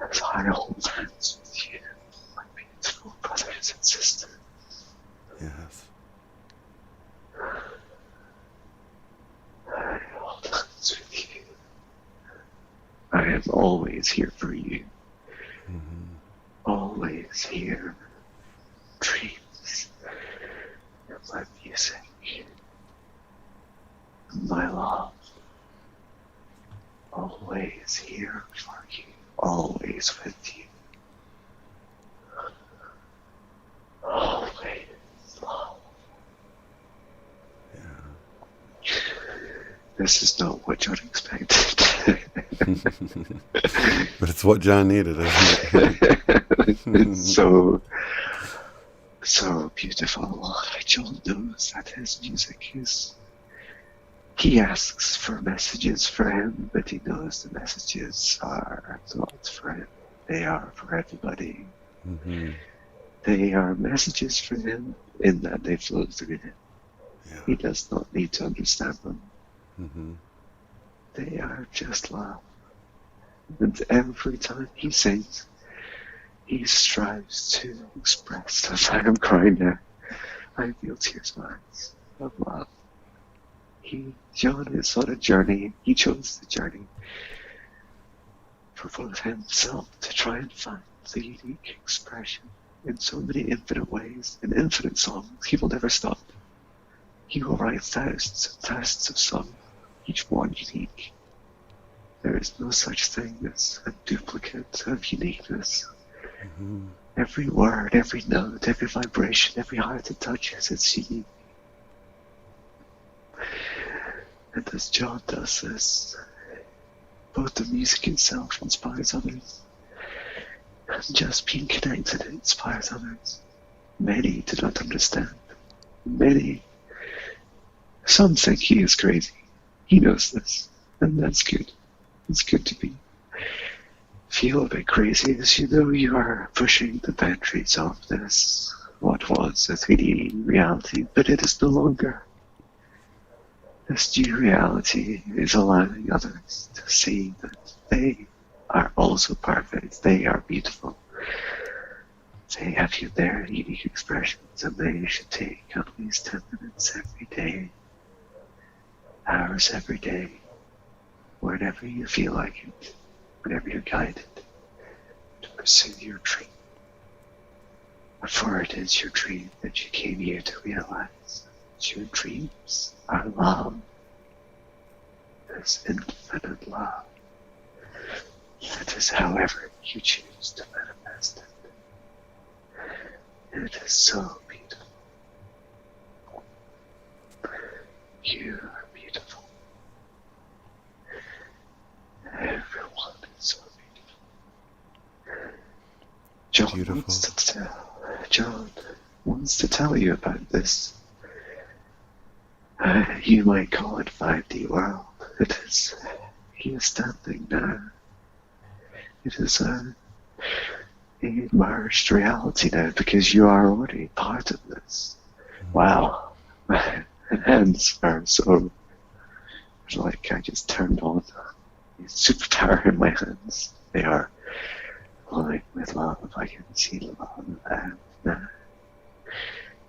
as I hold hands with you, my beautiful brothers and sisters. Yes. I hold hands with you. I am always here for you. Always here. Dreams and my music. My love. Always here for you. Always with you. Always love. Yeah. This is not what John expected. But it's what John needed, isn't it? It's so beautiful. John knows that his music is... He asks for messages for him, but he knows the messages are not for him. They are for everybody. They are messages for him in that they flow through him. Yeah. He does not need to understand them. They are just love. And every time he sings, he strives to express, as I am crying now, I feel tears in my eyes of love. John is on a journey. He chose the journey for both himself to try and find the unique expression in so many infinite ways, in infinite songs. He will never stop. He will write thousands and thousands of songs, each one unique. There is no such thing as a duplicate of uniqueness. Mm-hmm. Every word, every note, every vibration, every heart it touches, it's unique. And as John does this, both the music itself inspires others, and just being connected inspires others. Many do not understand. Many. Some think he is crazy. He knows this, and that's good. It's good to feel a bit crazy as you know you are pushing the boundaries of this, what was a 3D reality, but it is no longer. This new reality is allowing others to see that they are also perfect, they are beautiful, they have their unique expressions, and they should take at least 10 minutes every day, hours every day, whenever you feel like it, whenever you're guided to pursue your dream. For it is your dream that you came here to realize. Your dreams are love. This infinite love. It is however you choose to manifest it. It is so beautiful. You are beautiful. Everyone is so beautiful. John wants to tell you about this. You might call it 5D world. It is. He is standing now. It is a merged reality now because you are already part of this. Wow. My hands are so. Like I just turned on a superpower in my hands. They are glowing with love. I can see love. And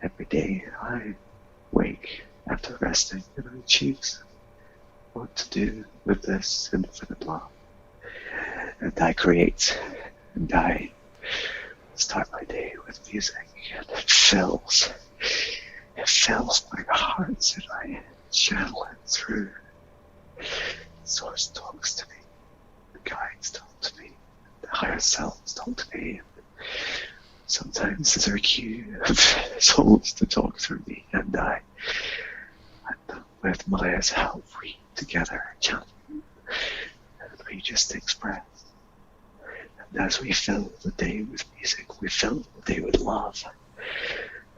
every day I wake after resting and I choose what to do with this infinite love. And I create and I start my day with music and it fills my heart and I channel it through. The source talks to me, the guides talk to me, the higher selves talk to me. Sometimes there's a queue of souls to talk through me, and with Maya's help, we together chant, and we just express. And as we fill the day with music, we fill the day with love,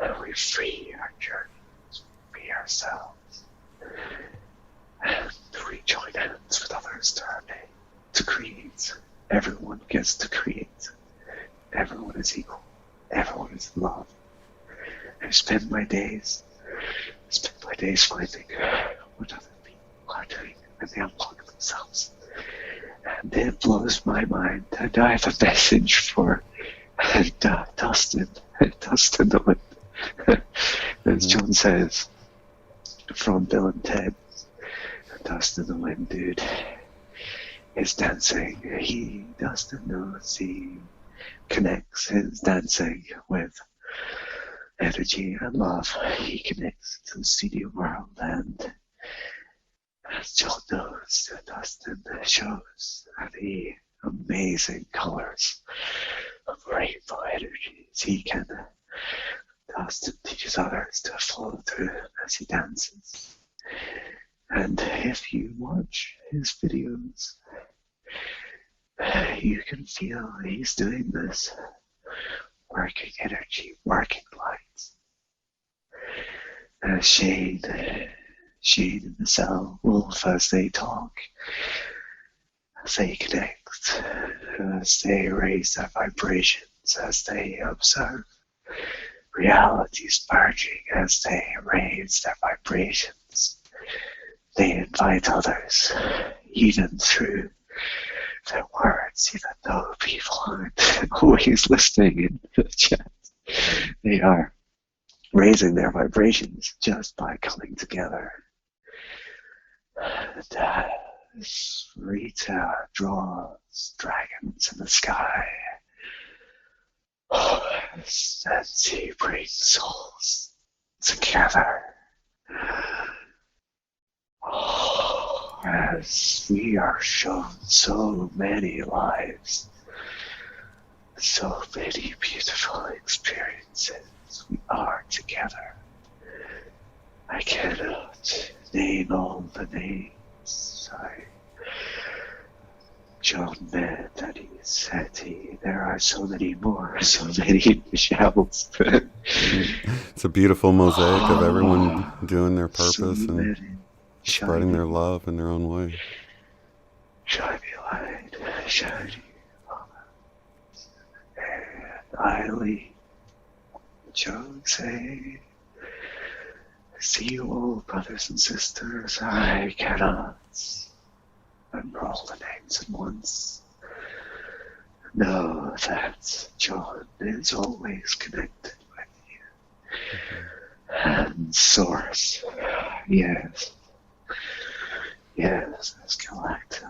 and we free our journeys, free ourselves, and we join hands with others to create. Everyone gets to create. Everyone is equal. Everyone is in love. I spend my days finding what other people are doing when they unlock themselves. And it blows my mind. And I have a message for Dustin. Dustin the Wind. As John says, from Bill and Ted, Dustin the Wind dude is dancing. Dustin knows he connects his dancing with energy and love. He connects to the studio world, and as John knows, Dustin shows the amazing colors of rainbow energies. Dustin teaches others to flow through as he dances. And if you watch his videos, you can feel he's doing this working energy, working lights. Shade in the cell, Wolf, as they talk, as they connect, as they raise their vibrations, as they observe realities merging, as they raise their vibrations. They invite others, even through their words, even though people aren't always listening in the chat. They are raising their vibrations just by coming together. And Rita draws dragons in the sky. And she brings souls together. as we are shown so many lives, so many beautiful experiences, we are together. I cannot name all the names. John Mandela, Seti, there are so many more, so many Michelles. It's a beautiful mosaic of everyone doing their purpose so and spreading their love in their own way. Shiny light, shiny and Eileen, Jose. See you all, brothers and sisters. I cannot remember all the names at once. Know that John is always connected with you. And Source, yes. Yes, this galactic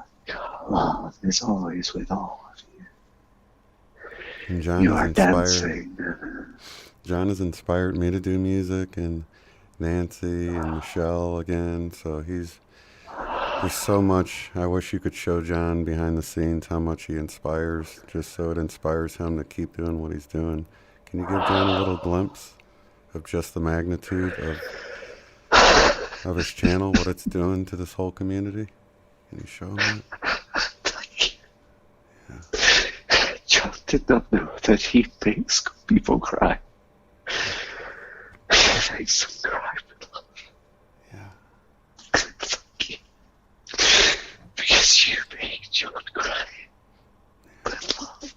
love is always with all of you. And John You has are inspired. dancing. John has inspired me to do music, and Nancy and Michelle again. So there's so much. I wish you could show John behind the scenes how much he inspires, just so it inspires him to keep doing what he's doing. Can you give John a little glimpse of just the magnitude of his channel, what it's doing to this whole community? Can you show him that? Thank you. Yeah. John did not know that he makes people cry. He makes them cry with love. Yeah. Thank you. Because you make John cry with love.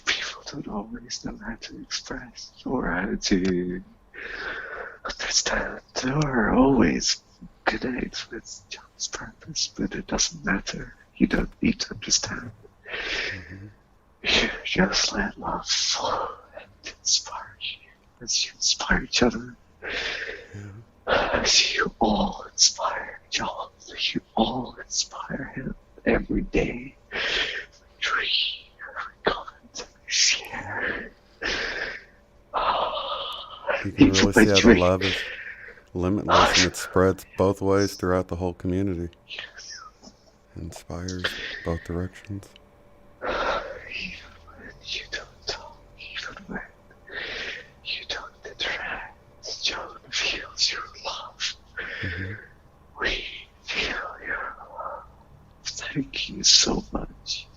People don't always know how to express or how to understand or always connect with John's purpose, but it doesn't matter. You don't need to understand. You just let love flow and inspire you as you inspire each other. As you all inspire John, you all inspire him every day. Every comment, every share. You can really see how the love is limitless, and it spreads both ways throughout the whole community. Inspires both directions. Even when you don't talk, even when you don't interact, John feels your love. We feel your love. Thank you so much.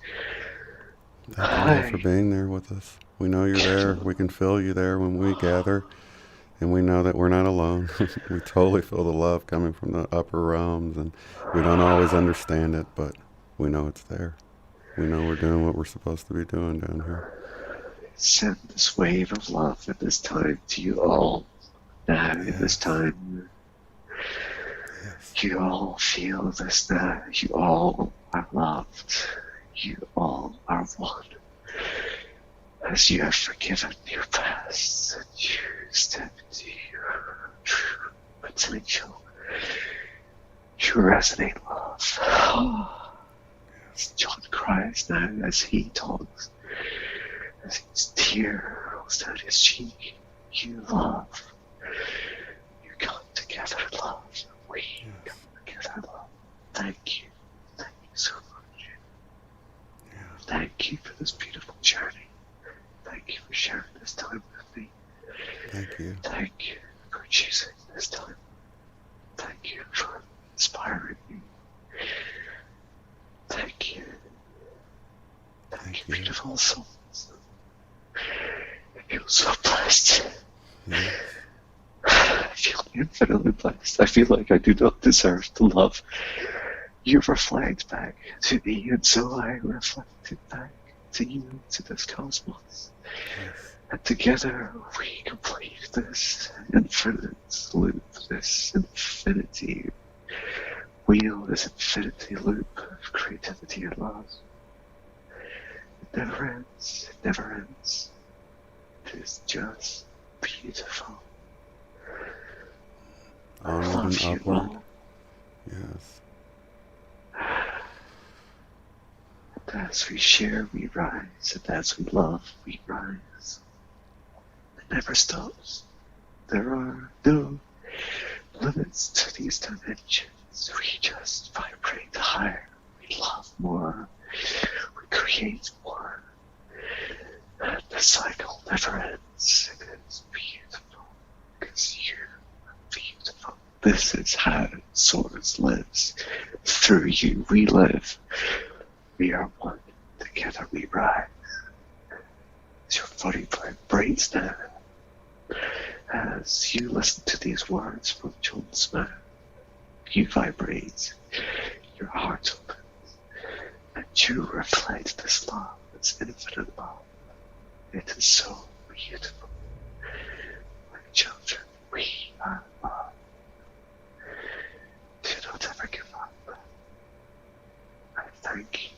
Thank you for being there with us. We know you're there. We can feel you there when we gather. And we know that we're not alone. We totally feel the love coming from the upper realms, and we don't always understand it, but we know it's there. We know we're doing what we're supposed to be doing down here. Send this wave of love at this time to you all. Now, at this time, you all feel this now. You all are loved. You all are one. As you have forgiven your past and you step into your true potential, you resonate love. As John cries now as he talks, as his tear rolls down his cheek, you love. You come together in love. We come together in love. Thank you. Thank you so much. Thank you for this beautiful journey. Thank you for sharing this time with me. Thank you. Thank you for choosing this time. Thank you for inspiring me. Thank you. Thank you, beautiful souls. I feel so blessed. I feel infinitely blessed. I feel like I do not deserve the love you reflect back to me, and so I reflect it back to you, to this cosmos. And together we complete this infinite loop, this infinity wheel, this infinity loop of creativity and love. It never ends. It never ends. It is just beautiful. Onward and upward. Yes. And as we share, we rise. And as we love, we rise. It never stops. There are no limits to these dimensions. We just vibrate higher. We love more. We create more. And the cycle never ends. It is beautiful. Because you are beautiful. This is how Source lives. Through you we live. We are one. Together we rise. As your body vibrates now, as you listen to these words from John's mouth, you vibrate, your heart opens, and you reflect this love, this infinite love. It is so beautiful. My children, we are loved. Do not ever give up. I thank you.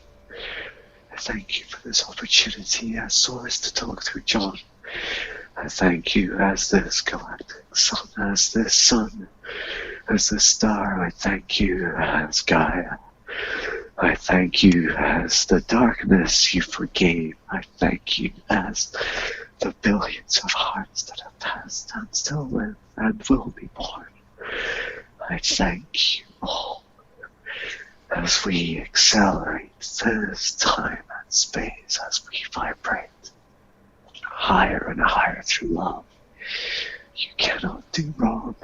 I thank you for this opportunity as Source to talk through John. I thank you as this galactic sun, as this sun, as this star. I thank you as Gaia. I thank you as the darkness you forgave. I thank you as the billions of hearts that have passed and still live and will be born. I thank you all as we accelerate this time and space, as we vibrate higher and higher through love. You cannot do wrong.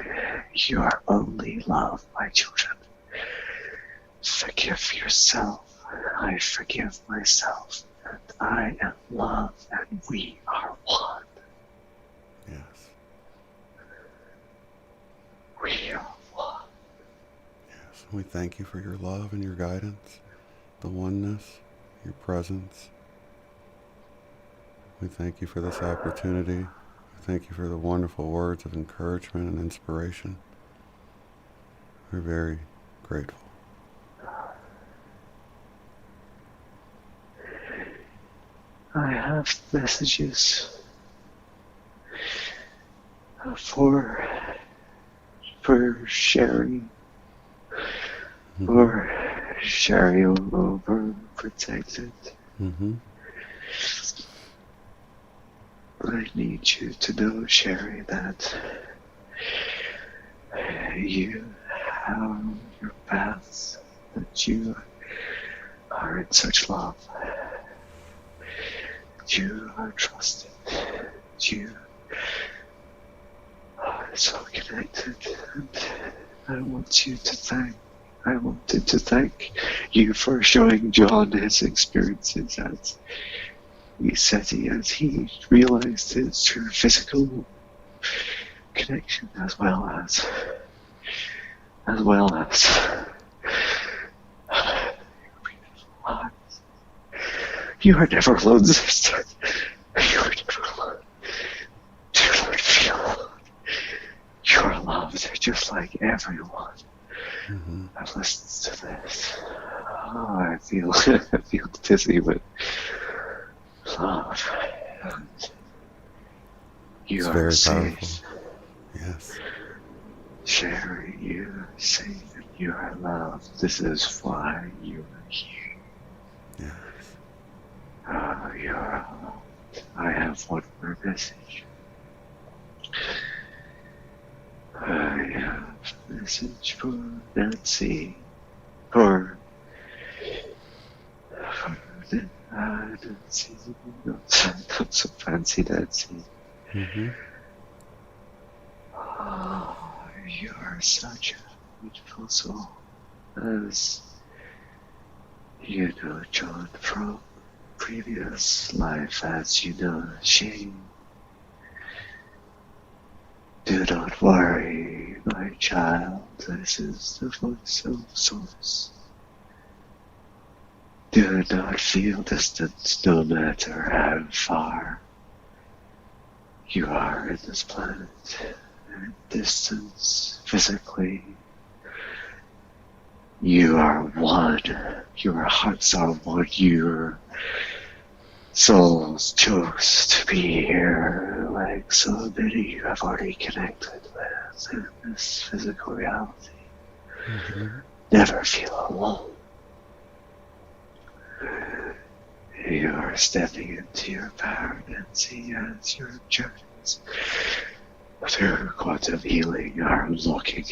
You are only love, my children. Forgive yourself. I forgive myself. And I am love, and we are one. Yes. We are one. Yes. We thank you for your love and your guidance, the oneness, your presence. We thank you for this opportunity. We thank you for the wonderful words of encouragement and inspiration. We're very grateful. I have messages for sharing, or sharing over protected. Mm-hmm. I need you to know, Sherry, that you have your paths, that you are in such love, that you are trusted, that you are so connected, and I wanted to thank you for showing John his experiences as SETI, as he realized his true physical connection, as well as you are never alone, sister. You are never alone. Do not feel alone. You are loved just like everyone that listens to this. Oh, I feel dizzy with love. You It's are very safe. powerful. Yes. Sherry, you are safe and you are loved. This is why you are here. Yes. Oh, you are loved. I have one more message. I have a message for Nancy. Nancy, not so fancy Nancy. Oh, you are such a beautiful soul. As you know, John, from previous life, as you know, Shane. Do not worry, my child. This is the voice of Source. Do not feel distant, no matter how far you are in this planet. Distance, physically, you are one. Your hearts are one. Your souls chose to be here, like so many you have already connected with in this physical reality. Never feel alone. You are stepping into your power, Nancy, as your journeys through quantum healing, are unlocking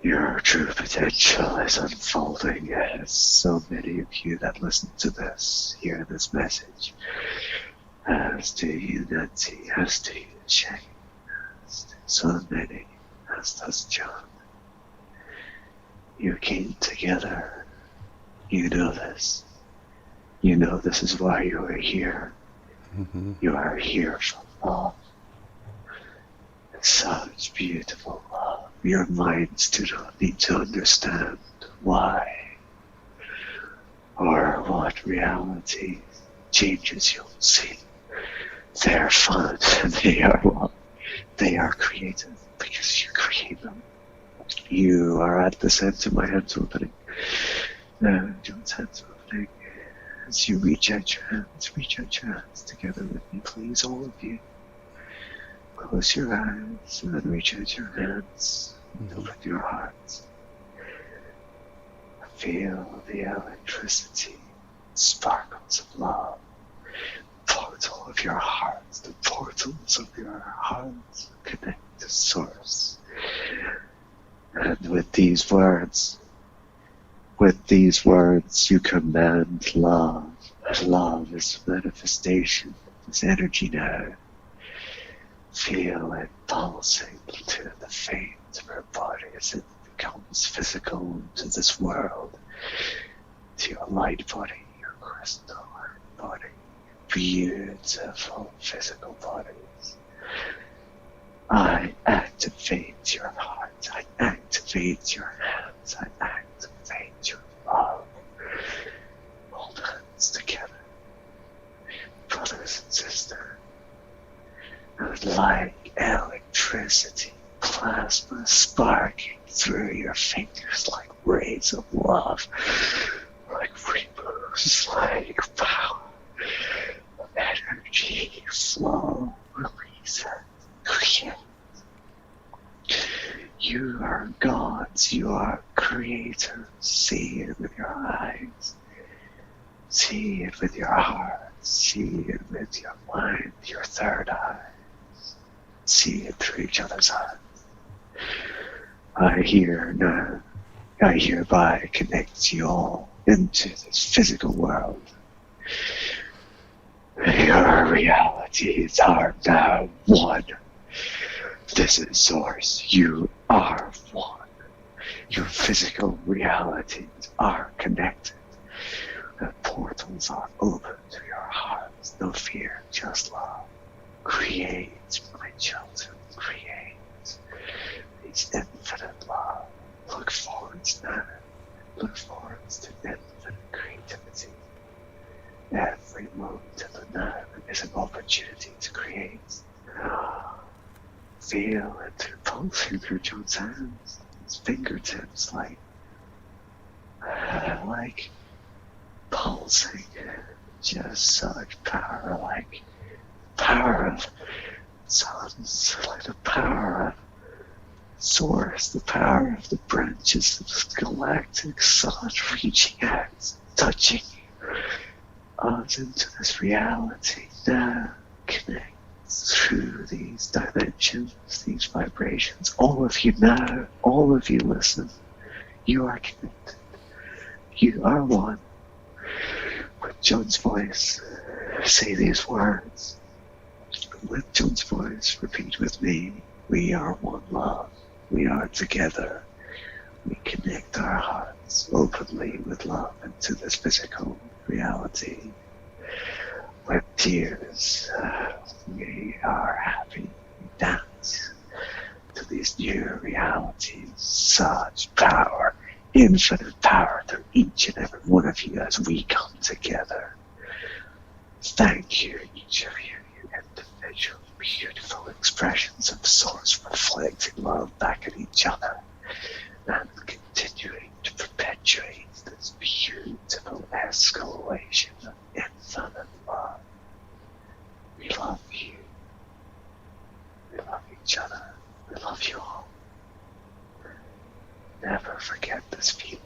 your true potential is unfolding. As so many of you that listen to this hear this message, as do you, Nancy, as do you, Shane, as do so many, as does John. You came together. You know this. You know this is why you are here. Mm-hmm. You are here for love. Such beautiful love. Your minds do not need to understand why or what reality changes you'll see. They are fun. They are love. They are creative because you create them. You are at the center. My hands opening. John's hands opening. As you reach out your hands together with me, please, all of you. Close your eyes and reach out your hands. Open your hearts. Feel the electricity, sparkles of love. Portal of your hearts, the portals of your hearts connect to Source. And with these words, you command love. Love is manifestation, this energy now. Feel it pulsing to the veins of your body as it becomes physical to this world, to your light body, your crystal body, beautiful physical bodies. I activate your heart, I activate your hands, I activate your love. Hold hands together, brothers and sisters. And like electricity, plasma sparking through your fingers like rays of love, like rainbows, like power, energy, flow, release it, create. You are gods, you are creators. See it with your eyes, see it with your heart, see it with your mind, your third eye. See it through each other's eyes. I hereby connect you all into this physical world. Your realities are now one. This is Source. You are one. Your physical realities are connected. The portals are open to your hearts. No fear, just love. Create, my children, create this infinite love. Look forwards now. Look forwards to infinite creativity. Every moment of the now is an opportunity to create. Feel it pulsing through John's hands, his fingertips like pulsing. Just such power, like power of suns, like the power of Source, the power of the branches of the galactic sun reaching out, touching us into this reality. Now connect through these dimensions, these vibrations. All of you now, all of you listen. You are connected. You are one. With John's voice, say these words. With John's voice, repeat with me. We are one love. We are together. We connect our hearts openly with love into this physical reality. With tears, we are happy. We dance to these new realities. Such power, infinite power through each and every one of you as we come together. Thank you, each of you, you individual, beautiful expressions of Source reflecting love back at each other and continuing to perpetuate this beautiful escalation of infinite love. We love you. We love each other. We love you all. Never forget this feeling.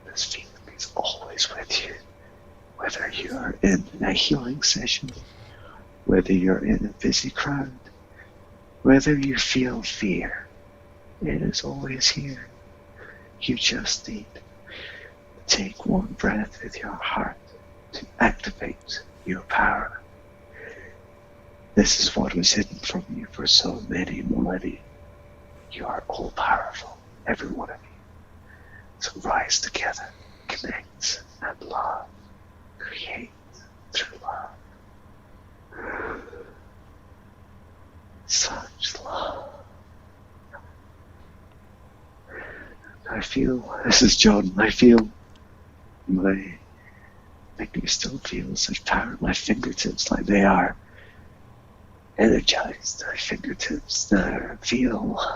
This feeling is always with you. Whether you are in a healing session, whether you're in a busy crowd, Whether you feel fear, it is always here. You just need to take one breath with your heart to activate your power. This is what was hidden from you for so many millennia. You are all powerful, every one of you. So rise together, connect, and love. Create through love. Such love. I feel, this is John, I feel my fingers still feel such power. My fingertips, like they are energized. My fingertips now feel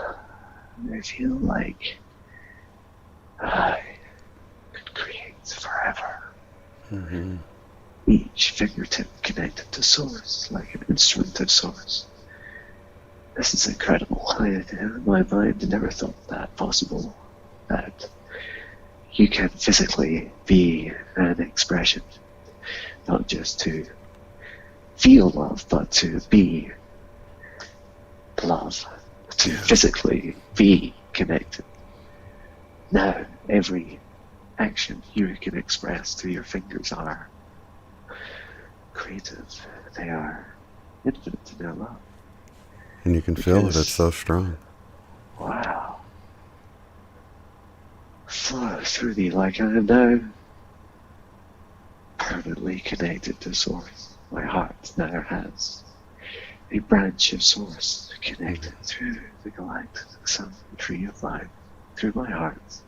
like I could create forever. Mm-hmm. Each fingertip connected to source, like an instrument of source. This is incredible. My mind never thought that possible, that you can physically be an expression, not just to feel love, but to be love, to physically be connected. Now, every action you can express through your fingers are creative. They are infinite in their love. And you can feel it. It's so strong. Wow. Flow through me like I am now permanently connected to Source. My heart now has a branch of Source connected through the galactic sun, the tree of life, through my heart,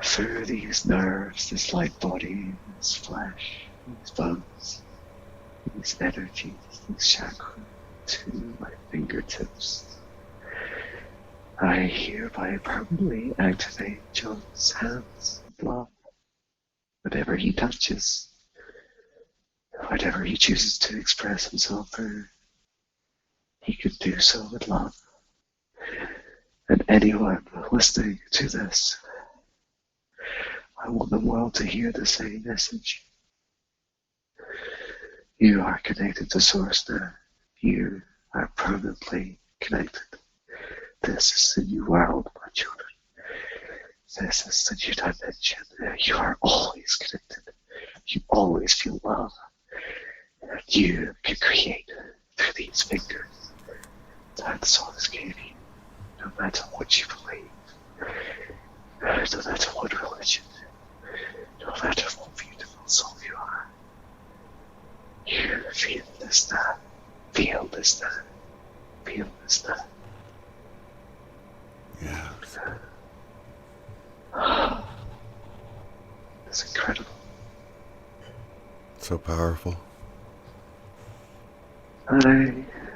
through these nerves, this light body, this flesh, these bones, these energies, these chakras, to my fingertips. I hereby permanently activate John's hands with love. Whatever he touches, whatever he chooses to express himself through, he could do so with love. And anyone listening to this, I want the world to hear the same message. You are connected to Source now. You are permanently connected. This is the new world, my children. This is the new dimension. You are always connected. You always feel love. And you can create through these fingers that Source gave you. No matter what you believe, no matter what religion, no matter what beautiful soul you are, you feel this now. Feel this now. Feel this now. Yeah. It's incredible. So powerful.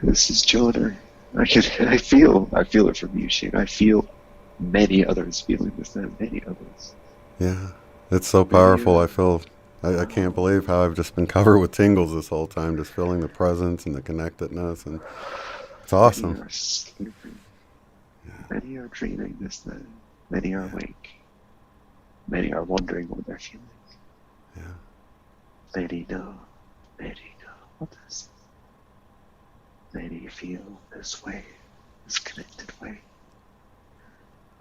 This is John. I feel it from you, Shane. I feel many others feeling this now. Many others. Yeah. It's so powerful. I can't believe how I've just been covered with tingles this whole time, just feeling the presence and the connectedness, and it's awesome. Many are sleeping. Yeah. Many are dreaming this now. Many are awake. Many are wondering what they're feeling. Yeah. Many know. Many know what this is. Many feel this wave, this connected wave.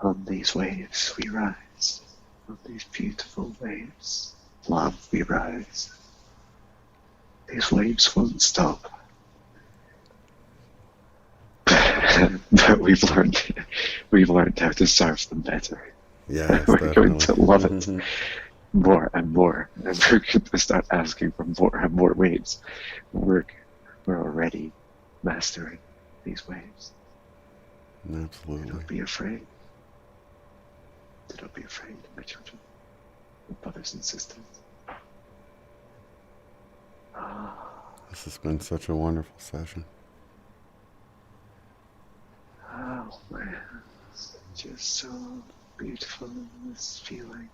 On these waves we rise. On these beautiful waves, love we rise. These waves won't stop. But we've learned how to surf them better. Yeah, we're going to love it more and more, and we're going to start asking for more and more waves. We're already mastering these waves. Absolutely. Don't be afraid. Don't be afraid, my children, my brothers and sisters. This has been such a wonderful session. Oh man, it's just so beautiful, this feeling.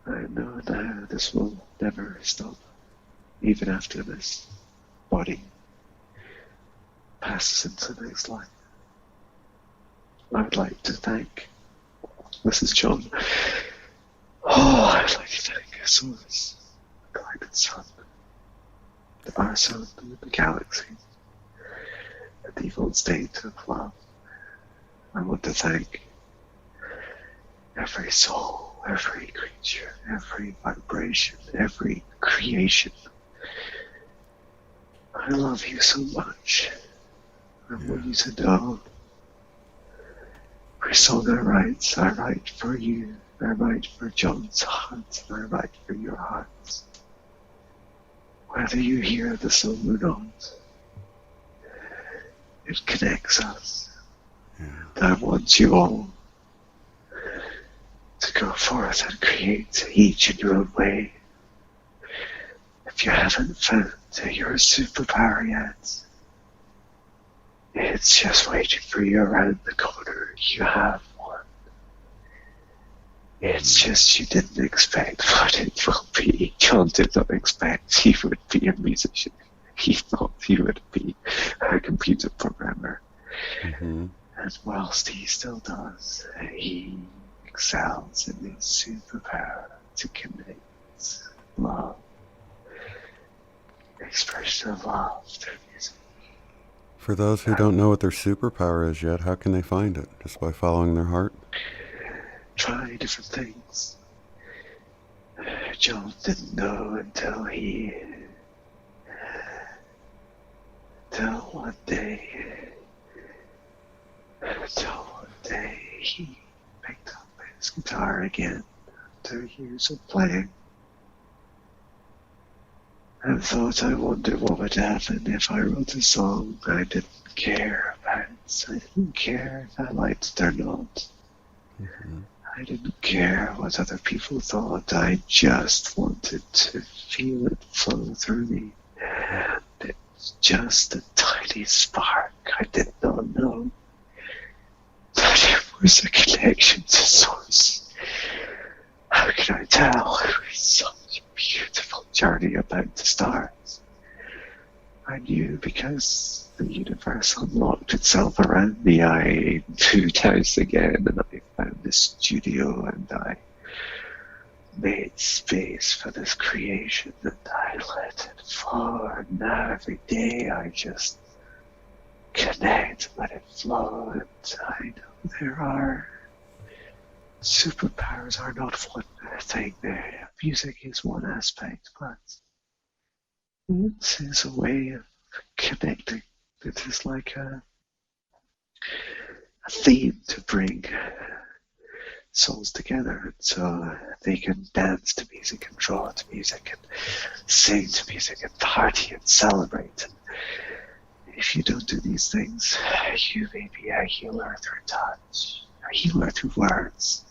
I know now this will never stop, even after this body passes into the next life. I would like to thank, this is John. I'd like to thank Source, the galactic sun, our sun, the galaxy, the default state of love. I want to thank every soul, every creature, every vibration, every creation. I love you so much. I want you to know every song I write for you. I write for John's heart, and I write for your hearts. Whether you hear the song or not, it connects us. And I want you all to go forth and create each in your own way. If you haven't found your superpower yet, it's just waiting for you around the corner. You have one. It's just you didn't expect what it will be. John did not expect he would be a musician. He thought he would be a computer programmer. Mm-hmm. And whilst he still does, he excels in his superpower to connect love, expression of love through music. For those who don't know what their superpower is yet, how can they find it? Just by following their heart? Try different things. John didn't know until one day he picked up his guitar again after years of playing and thought, I wonder what would happen if I wrote a song I didn't care about. I didn't care if I liked it or not. Mm-hmm. I didn't care what other people thought. I just wanted to feel it flow through me. And it's just a tiny spark. I did not know that it was a connection to source. How can I tell? It was such a beautiful journey about to start. I knew because the universe unlocked itself around me. I moved house again and I found this studio and I made space for this creation and I let it flow. And now every day I just connect, let it flow. And I know there are superpowers are not one thing. Music is one aspect, but this is a way of connecting. It is like a theme to bring souls together so they can dance to music and draw to music and sing to music and party and celebrate. And if you don't do these things, you may be a healer through touch, a healer through words,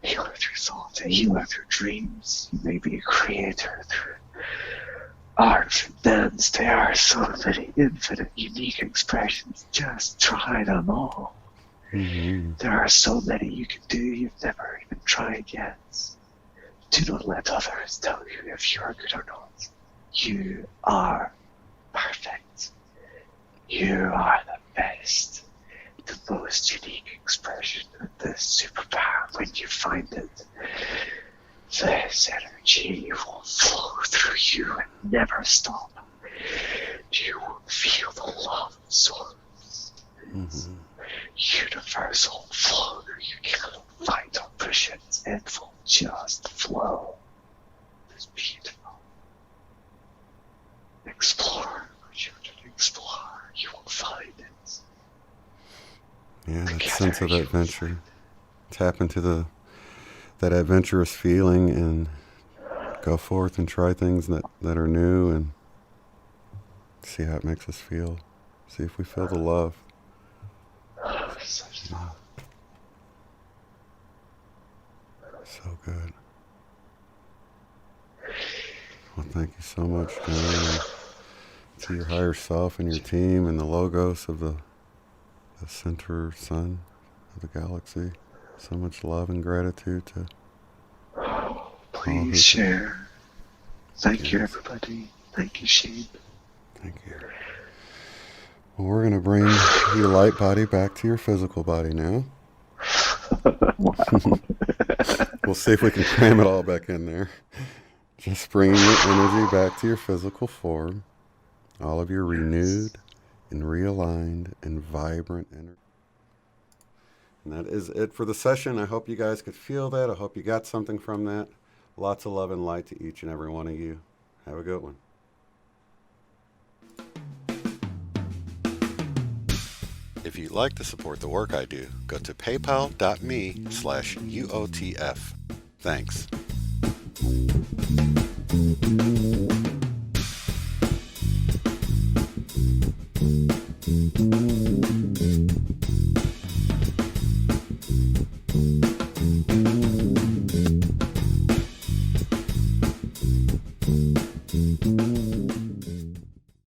a healer through thought, a healer through dreams. You may be a creator through art and dance. There are so many infinite, unique expressions. Just try them all. Mm-hmm. There are so many you can do you've never even tried yet. Do not let others tell you if you are good or not. You are perfect. You are the best, the most unique expression of this superpower. When you find it, this energy will flow through you and never stop. You will feel the love of source. Mm-hmm. Universal flow. You cannot fight or push it. It will just flow. It's beautiful. Explore what you can explore. You will find it. Yeah, that sense of adventure. Tap into that adventurous feeling and go forth and try things that are new and see how it makes us feel. See if we feel the love. Such love. So good. Well, thank you so much, John. To your higher self and your team and the logos of the center sun of the galaxy. So much love and gratitude to please share. Thank you, everybody. Thank you, Shane. Thank you. Well, we're going to bring your light body back to your physical body now. We'll see if we can cram it all back in there. Just bringing your energy back to your physical form. All of your renewed and realigned and vibrant energy. And that is it for the session. I hope you guys could feel that. I hope you got something from that. Lots of love and light to each and every one of you. Have a good one. If you'd like to support the work I do, go to paypal.me/UOTF. Thanks.